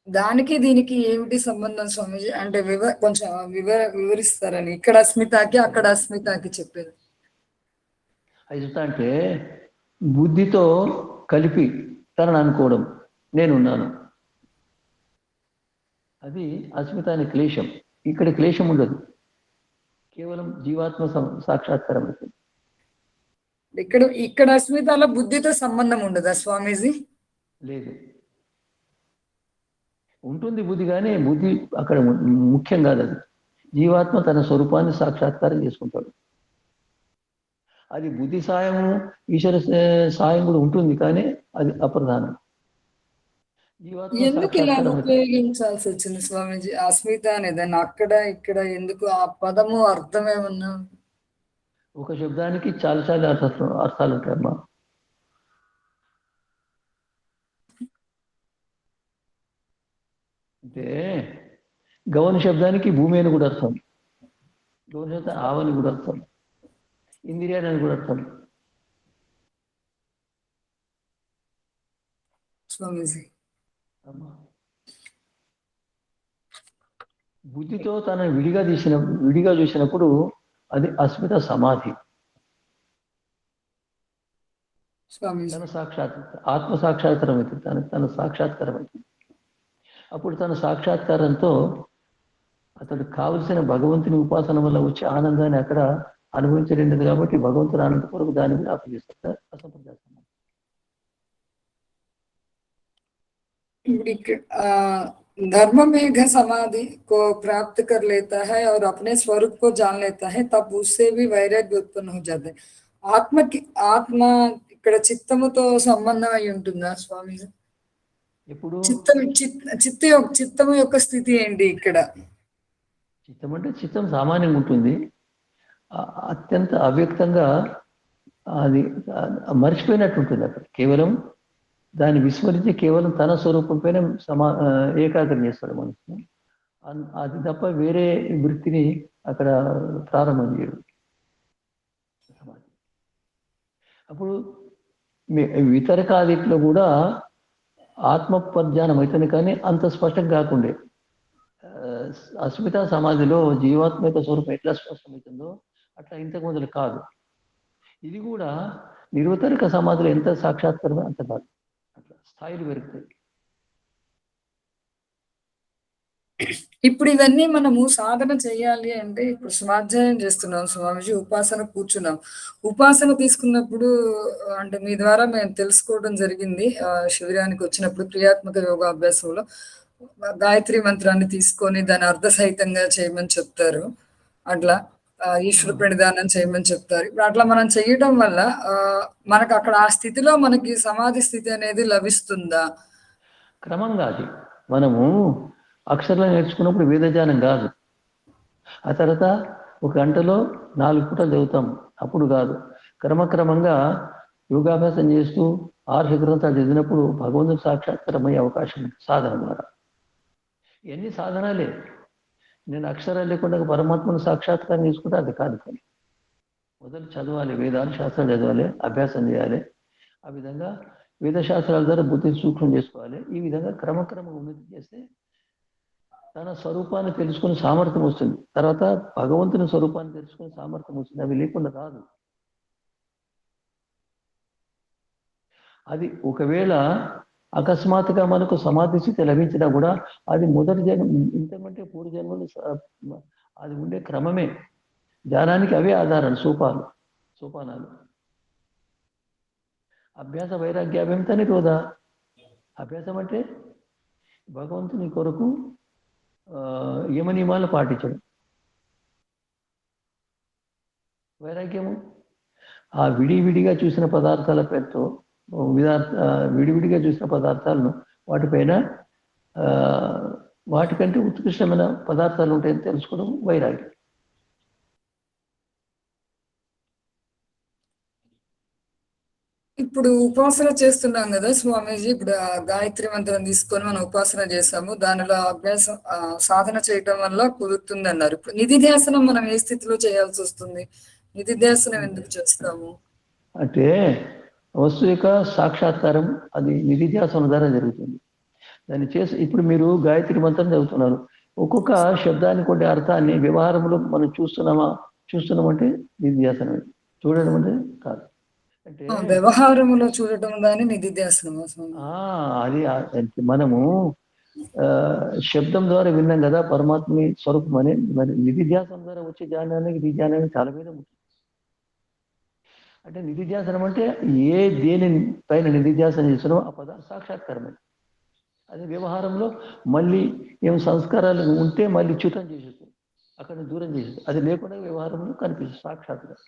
దానికి దీనికి ఏమిటి సంబంధం స్వామీజీ? అంటే కొంచెం వివరిస్తారని, ఇక్కడ అస్మితాకి అక్కడ అస్మితాకి చెప్పేది. అస్మిత అంటే బుద్ధితో కలిపి తనను అనుకోవడం, నేనున్నాను, అది అస్మిత అనే క్లేశం. ఇక్కడ క్లేశం ఉండదు, కేవలం జీవాత్మ సాక్షాత్కారం అవుతుంది. ఇక్కడ అస్మితలో బుద్ధితో సంబంధం ఉండదా స్వామీజీ? లేదు, ఉంటుంది బుద్ధి, కానీ బుద్ధి అక్కడ ముఖ్యం కాదు. అది జీవాత్మ తన స్వరూపాన్ని సాక్షాత్కారం చేసుకుంటాడు. అది బుద్ధి సాయము, ఈశ్వర సాయం కూడా ఉంటుంది, కానీ అది అప్రధానం. జీవాత్మ ఎందుకు ఇలా సాక్షాత్కారం ఉపయోగించాల్సి వచ్చింది స్వామీజీ అస్మిత అనేదాన్ని? అక్కడ ఇక్కడ ఎందుకు? ఆ పదము అర్థం ఏమన్నా? ఒక శబ్దానికి చాలా చాలా అర్థాలు ఉంటాయమ్మా. అంటే గౌన శబ్దానికి భూమి అని కూడా అర్థం, గౌన శబ్దం ఆవని కూడా అర్థం, ఇంద్రియాన్ని అని కూడా అర్థం. స్వామీజీ అమ్మా, బుద్ధితో తనని విడిగా చూసినప్పుడు అది అస్మిత సమాధి. స్వామీజీ తన ఆత్మ సాక్షాత్కారం అవుతుంది, తన సాక్షాత్కారం అవుతుంది. అప్పుడు తన సాక్షాత్కారంతో అతడు కావలసిన భగవంతుని ఉపాసన వల్ల వచ్చే ఆనందాన్ని అక్కడ అనుభవించలేనిది, కాబట్టి భగవంతుని ఆనంద కొరకు దాన్ని కూడా అప్పగిస్తారు. అసంప్రదాయ సమాధి. धर्म मेघ समाधि को प्राप्त कर लेता है और अपने स्वरूप को जान लेता है, तब उससे भी वैराग्य उत्पन्न हो जाता है. ఆత్మ ఇక్కడ చిత్తముతో సంబంధం అయి ఉంటుందా స్వామి? ఇప్పుడు చిత్తము యొక్క స్థితి ఏంటి ఇక్కడ? చిత్తం అంటే చిత్తం సామాన్యంగా ఉంటుంది, అత్యంత అవ్యక్తంగా అది మర్చిపోయినట్టు ఉంటుంది. అక్కడ కేవలం దాన్ని విస్మరించి కేవలం తన స్వరూపం పైన ఏకాగ్రం చేస్తాడు మనసుని. అది తప్ప వేరే వృత్తిని అక్కడ ప్రారంభం చేయడు. అప్పుడు వితరకాదిట్లో కూడా ఆత్మ పర్యానం అవుతుంది, కానీ అంత స్పష్టం కాకుండే. అస్మిత సమాధిలో జీవాత్మ యొక్క స్వరూపం ఎట్లా స్పష్టమవుతుందో అట్లా ఇంతకు మొదలు కాదు. ఇది కూడా నిర్వతరిక సమాధిలో ఎంత సాక్షాత్కారమే అంత కాదు, అట్లా స్థాయిలు పెరుగుతాయి. ఇప్పుడు ఇవన్నీ మనము సాధన చేయాలి అంటే, ఇప్పుడు స్వాధ్యాయం చేస్తున్నాం స్వామిజీ, ఉపాసన కూర్చున్నాం. ఉపాసన తీసుకున్నప్పుడు అంటే మీ ద్వారా మేము తెలుసుకోవడం జరిగింది. శిబిరానికి వచ్చినప్పుడు క్రియాత్మక యోగాభ్యాసంలో గాయత్రి మంత్రాన్ని తీసుకొని దాన్ని అర్థసహితంగా చేయమని చెప్తారు. అట్లా ఈశ్వర ప్రణిధానం చేయమని చెప్తారు. ఇప్పుడు అట్లా మనం చేయడం వల్ల మనకు అక్కడ ఆ స్థితిలో మనకి సమాధి స్థితి అనేది లభిస్తుందా? క్రమంగా అది మనము అక్షరాలు నేర్చుకున్నప్పుడు వేదజ్ఞానం కాదు. ఆ తర్వాత ఒక గంటలో 4 పూటలు చదువుతాం, అప్పుడు కాదు. క్రమక్రమంగా యోగాభ్యాసం చేస్తూ 6 గ్రంథాలు చదివినప్పుడు భగవంతుడు సాక్షాత్కారమయ్యే అవకాశం ఉంది సాధన ద్వారా. ఇవన్నీ సాధనాలే. నేను అక్షరాలు లేకుండా పరమాత్మను సాక్షాత్కారం చేసుకుంటే అది కాదు. కానీ మొదలు చదవాలి, వేదాలు శాస్త్రాలు చదవాలి, అభ్యాసం చేయాలి. ఆ విధంగా వేదశాస్త్రాల ద్వారా బుద్ధిని సూక్ష్మం చేసుకోవాలి. ఈ విధంగా క్రమక్రమంగా ఉన్నతి చేస్తే తన స్వరూపాన్ని తెలుసుకునే సామర్థ్యం వస్తుంది. తర్వాత భగవంతుని స్వరూపాన్ని తెలుసుకునే సామర్థ్యం వస్తుంది. అవి లేకుండా రాదు. అది ఒకవేళ అకస్మాత్తుగా మనకు సమాధి స్థితి లభించినా కూడా అది మొదటి జన్మ, ఇంతకంటే పూర్వజన్మలు అది ఉండే క్రమమే. ధ్యానానికి అవే ఆధారాలు, సోపానాలు. అభ్యాస వైరాగ్యాభ్యంత నిరోధ. అభ్యాసం అంటే భగవంతుని కొరకు యమ నియమాలను పాటించడం. వైరాగ్యము ఆ విడివిడిగా చూసిన పదార్థాల పేరుతో విడివిడిగా చూసిన పదార్థాలను వాటికంటే ఉత్కృష్టమైన పదార్థాలు ఉంటాయని తెలుసుకోవడం వైరాగ్యం. ఇప్పుడు ఉపాసన చేస్తున్నాం కదా స్వామీజీ, ఇప్పుడు గాయత్రి మంత్రం తీసుకొని మనం ఉపాసన చేసాము, దానిలో అభ్యాసం సాధన చేయటం వల్ల కుదురుతుంది అన్నారు. ఇప్పుడు నిధిధ్యాసనం మనం ఏ స్థితిలో చేయాల్సి వస్తుంది? నిధిధ్యాసనం ఎందుకు చేస్తాము? అంటే వస్తువు యొక్క సాక్షాత్కారం అది నిధిధ్యాసనం ద్వారా జరుగుతుంది. దాన్ని చేసి ఇప్పుడు మీరు గాయత్రి మంత్రం చదువుతున్నారు. ఒక్కొక్క శబ్దానికి ఉండే అర్థాన్ని వ్యవహారంలో మనం చూస్తున్నామంటే నిధిధ్యాసనం. చూడడం అంటే కాదు. అంటే వ్యవహారములో చూడటం దాని నిధిధ్యాసనం. అది మనము శబ్దం ద్వారా విన్నాం కదా పరమాత్మని స్వరూపం అని. మరి నిధిధ్యాసనం ద్వారా వచ్చే జ్ఞానానికి ఈ జ్ఞానానికి చాలా భేదం ఉంటుంది. అంటే నిధిధ్యాసనం అంటే దేని పైన నిధిధ్యాసనం చేస్తున్నామో ఆ పదార్థ సాక్షాత్కారమే. అదే వ్యవహారంలో మళ్ళీ ఏం సంస్కారాలు ఉంటే మళ్ళీ చ్యుతం చేసేది, అక్కడ దూరం చేసేది. అది లేకుండా వ్యవహారంలో కనిపిస్తుంది సాక్షాత్కారం.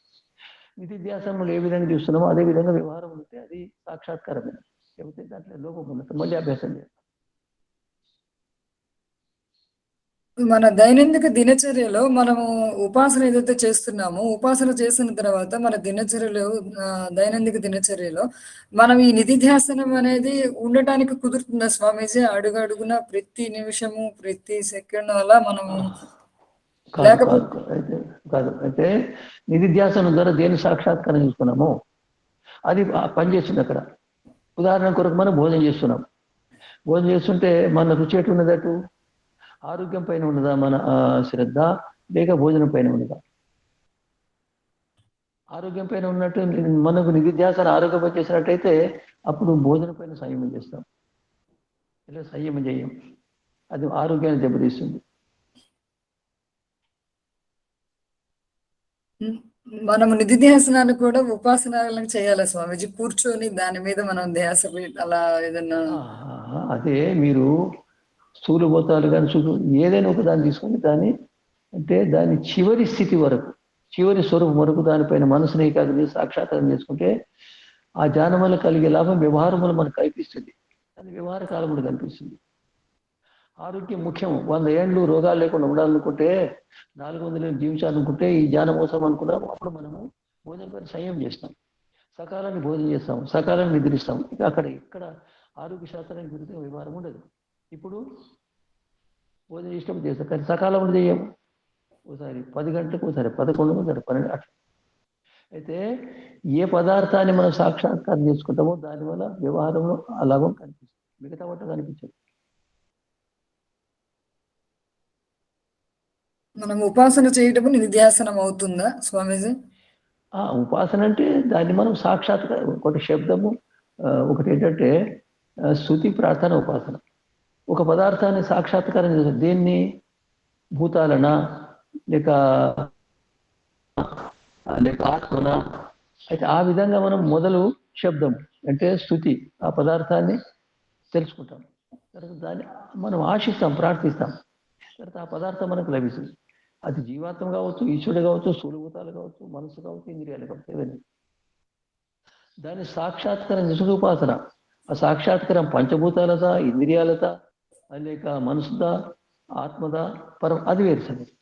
నిధిధ్యాసనంలో ఏ విధంగా చూస్తున్నామో అదే విధంగా వ్యవహారం ఉంటే అది సాక్షాత్కారమే. లేకపోతే దాంట్లో లోపం ఉన్నట్టు మళ్ళీ అభ్యాసం చేయాలి. మన దైనందిక దినచర్యలో మనము ఉపాసన ఏదైతే చేస్తున్నామో, ఉపాసన చేసిన తర్వాత మన దినచర్యలో దైనందిక దినచర్యలో మనం ఈ నిధిధ్యాసనం అనేది ఉండటానికి కుదురుతుందా స్వామీజీ? అడుగడుగున ప్రతి నిమిషము ప్రతి సెకండ్ అలా మనము కాదు. అయితే నిధిధ్యాసనం ద్వారా దేని సాక్షాత్కారం చేసుకున్నాము అది పనిచేస్తుంది అక్కడ. ఉదాహరణ కొరకు మనం భోజనం చేస్తున్నాం. భోజనం చేస్తుంటే మన రుచి ఎటు ఉన్నదటు? ఆరోగ్యం పైన ఉన్నదా మన శ్రద్ధ, లేక భోజనం పైన ఉన్నదా? ఆరోగ్యం పైన ఉన్నట్టు మనకు నిధిధ్యాసన ఆరోగ్యం చేసినట్టయితే అప్పుడు భోజనం పైన సంయమం చేస్తాం. ఇలా సంయమం చేయం, అది ఆరోగ్యాన్ని దెబ్బతీస్తుంది. మనము నిధిధ్యాసనాన్ని కూడా ఉపాసనాలను చేయాలి స్వామీజీ, కూర్చొని దాని మీద మనం ధ్యాస అలా ఏదన్నా? అదే మీరు స్థూలభూతాలు కానీ ఏదైనా ఒక దాన్ని తీసుకొని దాన్ని అంటే దాని చివరి స్థితి వరకు, చివరి స్వరూపం వరకు దానిపైన మనసుని ఏకాగ్రత సాక్షాత్కారం చేసుకుంటే ఆ జ్ఞానం వల్ల కలిగే లాభం వ్యవహారం వల్ల మనకు కల్పిస్తుంది. అది వ్యవహార కాలం కూడా కల్పిస్తుంది. ఆరోగ్యం ముఖ్యం. 100 ఏళ్ళు రోగాలు లేకుండా ఉండాలనుకుంటే, 400 ఏళ్ళు జీవించాలనుకుంటే ఈ జ్ఞానం అవసరం అనుకున్నాం. అప్పుడు మనము భోజనం పైన సంయమం చేస్తాం, సకాలాన్ని భోజనం చేస్తాం, సకాలాన్ని నిద్రిస్తాం. ఇక ఇక్కడ ఆరోగ్య శాస్త్రానికి విరుద్ధంగా వ్యవహారం ఉండదు. ఇప్పుడు భోజనం ఇష్టం చేస్తాం కానీ సకాలంలో చేయము. ఒకసారి 10 గంటలకు, ఒకసారి 11, ఒకసారి 12 అట్లా. అయితే ఏ పదార్థాన్ని మనం సాక్షాత్కారం చేసుకుంటామో దానివల్ల వ్యవహారంలో ఆ లాభం కనిపిస్తుంది, మిగతా వాటి కనిపించదు. మనం ఉపాసన చేయటం నిధిధ్యాసనం అవుతుందా స్వామీజీ? ఉపాసన అంటే దాన్ని మనం సాక్షాత్కారం, ఒకటి శబ్దము, ఒకటి ఏంటంటే స్తుతి, ప్రార్థన, ఉపాసన. ఒక పదార్థాన్ని సాక్షాత్కారం చేస్తారు. దేన్ని? భూతాలనా లేక ఆత్మన? అయితే ఆ విధంగా మనం మొదలు శబ్దం అంటే స్తుతి, ఆ పదార్థాన్ని తెలుసుకుంటాం. తర్వాత దాన్ని మనం ఆశిస్తాం, ప్రార్థిస్తాం. తర్వాత ఆ పదార్థం మనకు లభిస్తుంది. అది జీవాత్మ కావచ్చు, ఈశ్వరుడు కావచ్చు, స్థూలభూతాలు కావచ్చు, మనసు కావచ్చు, ఇంద్రియాలు కావచ్చు, ఏదైనా దాన్ని సాక్షాత్కారం చేసుడు ఉపాసన. ఆ సాక్షాత్కారం పంచభూతాలత, ఇంద్రియాలత, లేక మనసుదా, ఆత్మదా, పరం, అది వేరు సంగతి.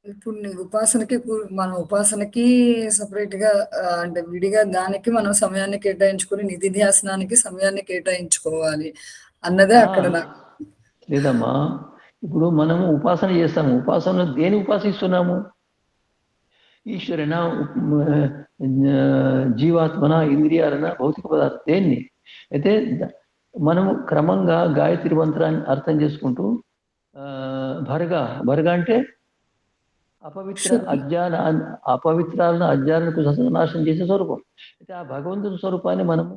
ఇప్పుడు మన ఉపాసనకి సపరేట్ గా అంటే విడిగా దానికి మనం సమయాన్ని కేటాయించుకొని నిధిధ్యాసనానికి సమయాన్ని కేటాయించుకోవాలి అన్నదే అక్కడ లేదమ్మా. ఇప్పుడు మనము ఉపాసన చేస్తాము. ఉపాసనలో దేని ఉపాసిస్తున్నాము? ఈశ్వరన, జీవాత్మన, ఇంద్రియాలన, భౌతిక పదార్థం దేన్ని? అయితే మనము క్రమంగా గాయత్రి మంత్రాన్ని అర్థం చేసుకుంటూ భర్గ అంటే అపవిత్రాలను అజ్ఞానానికి నాశనం చేసే స్వరూపం. అయితే ఆ భగవంతుని స్వరూపాన్ని మనము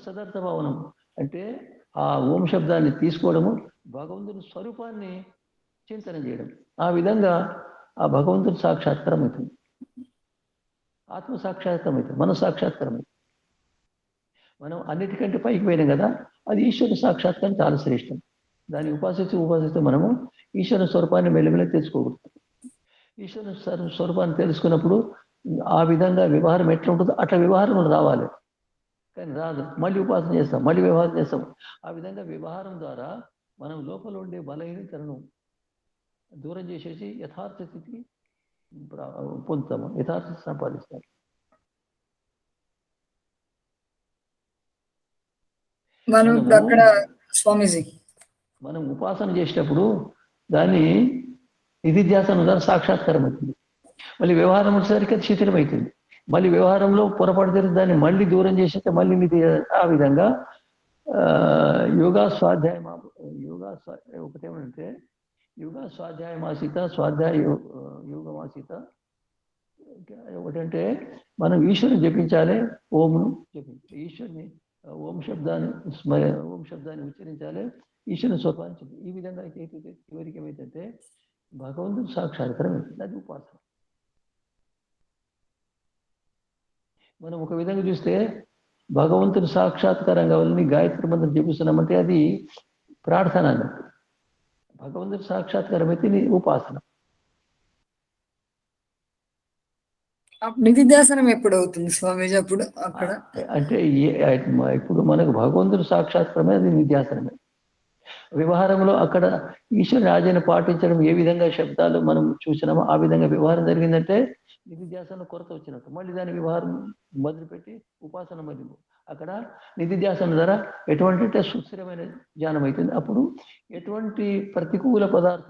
సదర్థ భావనం అంటే ఆ ఓం శబ్దాన్ని తీసుకోవడము, భగవంతుని స్వరూపాన్ని చింతన చేయడం. ఆ విధంగా ఆ భగవంతుని సాక్షాత్కారం అవుతుంది, ఆత్మ సాక్షాత్కారం అవుతుంది, మన సాక్షాత్కారం అవుతుంది. మనం అన్నిటికంటే పైకి పోయినాం కదా, అది ఈశ్వర సాక్షాత్కారం చాలా శ్రేష్టం. దాన్ని ఉపాసిస్తూ మనము ఈశ్వర స్వరూపాన్ని మెల్లమెల్ల తెలుసుకోగలుగుతాం. ఈశ్వర స్వరూపాన్ని తెలుసుకున్నప్పుడు ఆ విధంగా వ్యవహారం ఎట్లా ఉంటుందో అట్లా వ్యవహారం రావాలి. కానీ రాదు, మళ్ళీ ఉపాసన చేస్తాం, మళ్ళీ వ్యవహారం చేస్తాం. ఆ విధంగా వ్యవహారం ద్వారా మనం లోపల ఉండే బలహీనతలను దూరం చేసేసి యథార్థ స్థితికి పొందుతాము, యథార్థ సంపాదిస్తాం. మనం అక్కడ స్వామీజీ మనం ఉపాసన చేసేటప్పుడు దాన్ని నిధిధ్యాసనం ద్వారా సాక్షాత్కారం అవుతుంది. మళ్ళీ వ్యవహారం వచ్చేసరికి అది శిథిలమవుతుంది. మళ్ళీ వ్యవహారంలో పొరపాటు జరిగి దాన్ని మళ్ళీ దూరం చేసేస్తే మళ్ళీ నిధి. ఆ విధంగా యోగా స్వాధ్యాయం ఒకటేమంటే యోగా స్వాధ్యాయమాసిత స్వాధ్యాయ యోగమాసిత. ఒకటంటే మనం ఈశ్వరుని జపించాలి, ఓంను జపించాలి, ఈశ్వరుని ఓం శబ్దాన్ని ఉచ్చరించాలి, ఈశ్వరుని స్వరూపాన్ని చెప్పి. ఈ విధంగా చివరికి ఏమైతే భగవంతుడు సాక్షాత్కారం అవుతుంది. అది ఉపాసన. మనం ఒక విధంగా చూస్తే భగవంతుని సాక్షాత్కారం కావాలని గాయత్రి మంత్రం జపిస్తున్నామంటే అది ప్రార్థన అన్నట్టు. భగవంతుని సాక్షాత్కారం అయితే ఉపాసన. నిధిధ్యాసనం ఎప్పుడు అవుతుంది స్వామీజీ అప్పుడు అక్కడ? అంటే ఇప్పుడు మనకు భగవంతుని సాక్షాత్కారమే అది నిధ్యాసనమే. వ్యవహారంలో అక్కడ ఈశ్వరుని ఆజ్ఞను పాటించడం ఏ విధంగా శబ్దాలు మనం చూసినామో ఆ విధంగా వ్యవహారం జరిగిందంటే నిధిధ్యాసన కొరత వచ్చినట్టు. మళ్ళీ దాని వ్యవహారం మొదలుపెట్టి ఉపాసన మళ్ళీ అక్కడ నిధిధ్యాసన ద్వారా ఎటువంటి సుస్థిరమైన జ్ఞానం అవుతుంది. అప్పుడు ఎటువంటి ప్రతికూల పదార్థ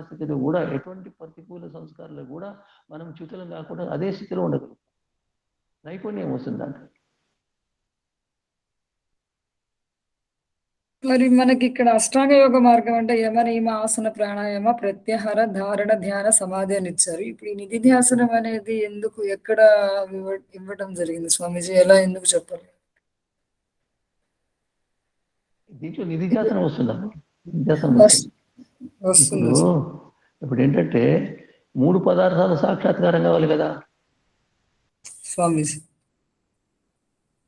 స్థితిలో కూడా ఎటువంటి ప్రతికూల సంస్కారాలు కూడా మనం చ్యుతులం కాకుండా అదే స్థితిలో ఉండగలుగుతాం. నైపుణ్యం వస్తుంది దాంట్లో. మరి మనకి ఇక్కడ అష్టాంగ యోగ మార్గం అంటే యమ నియమ ఆసన ప్రాణాయామ ప్రత్యాహార ధారణ ధ్యాన సమాధి అని ఇచ్చారు. ఇప్పుడు ఈ నిధి ధ్యాసనం అనేది ఎందుకు ఎక్కడ ఇవ్వడం జరిగింది స్వామీజీ? ఎలా ఎందుకు చెప్పాలి? దీంట్లో నిధిధ్యాసనం వస్తుందండి. ఇప్పుడు ఏంటంటే 3 పదార్థాల సాక్షాత్కారం కావాలి కదా స్వామీజీ.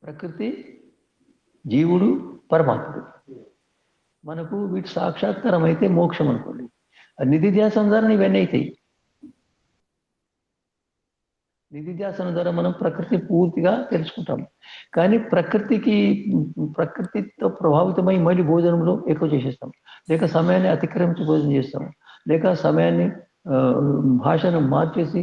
ప్రకృతి, జీవుడు, పరమాత్ముడు. మనకు వీటి సాక్షాత్కారం అయితే మోక్షం అనుకోండి. నిధిధ్యాసనం ద్వారా ఇవన్నీ అవుతాయి. నిధిధ్యాసనం ద్వారా మనం ప్రకృతి పూర్తిగా తెలుసుకుంటాం. కానీ ప్రకృతితో ప్రభావితమై మళ్ళీ భోజనంలో ఎక్కువ చేసేస్తాం, లేక సమయాన్ని అతిక్రమించి భోజనం చేస్తాం, లేక సమయాన్ని భాషను మార్చేసి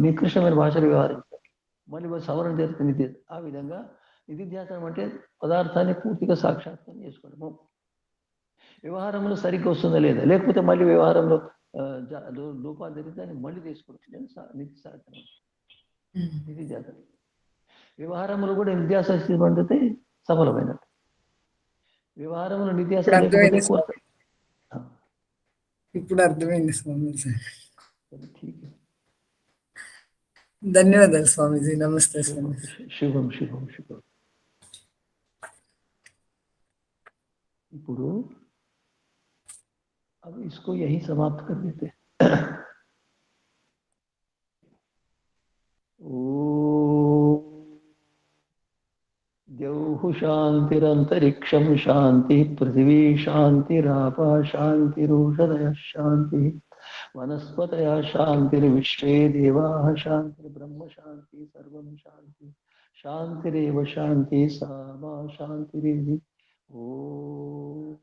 నికృష్టమైన భాషలు వ్యవహరిస్తాం, మళ్ళీ సవరణ జరుగుతుంది. ఆ విధంగా నిధిధ్యాసనం అంటే పదార్థాన్ని పూర్తిగా సాక్షాత్కారం చేసుకోవడము. వ్యవహారంలో సరిగ్గా వస్తుందా లేదా, లేకపోతే మళ్ళీ వ్యవహారంలో లోపాలు జరిగితే దాన్ని మళ్ళీ తీసుకోవచ్చు. నిధిధ్యాసనం వ్యవహారంలో కూడా నిధ్యాసనం పండితే సఫలమైనట్టు. వ్యవహారంలో నిధ్యాసనం ఇప్పుడు అర్థమైంది స్వామీజీ. ధన్యవాదాలు స్వామీజీ. నమస్తే స్వామీజీ. శుభం శుభం శుభం. ఇప్పుడు अब इसको यही समाप्त कर देते हैं. द्यौः शान्तिरन्तरिक्षं शान्ति पृथिवी शान्तिरापः शान्तिरोषधयः शान्तिः वनस्पतयः शान्तिर्विश्वे देवाः शान्तिर्ब्रह्म शान्ति सर्वं शान्ति शान्तिरेव शान्ति सा मा शान्तिरेधि. ओम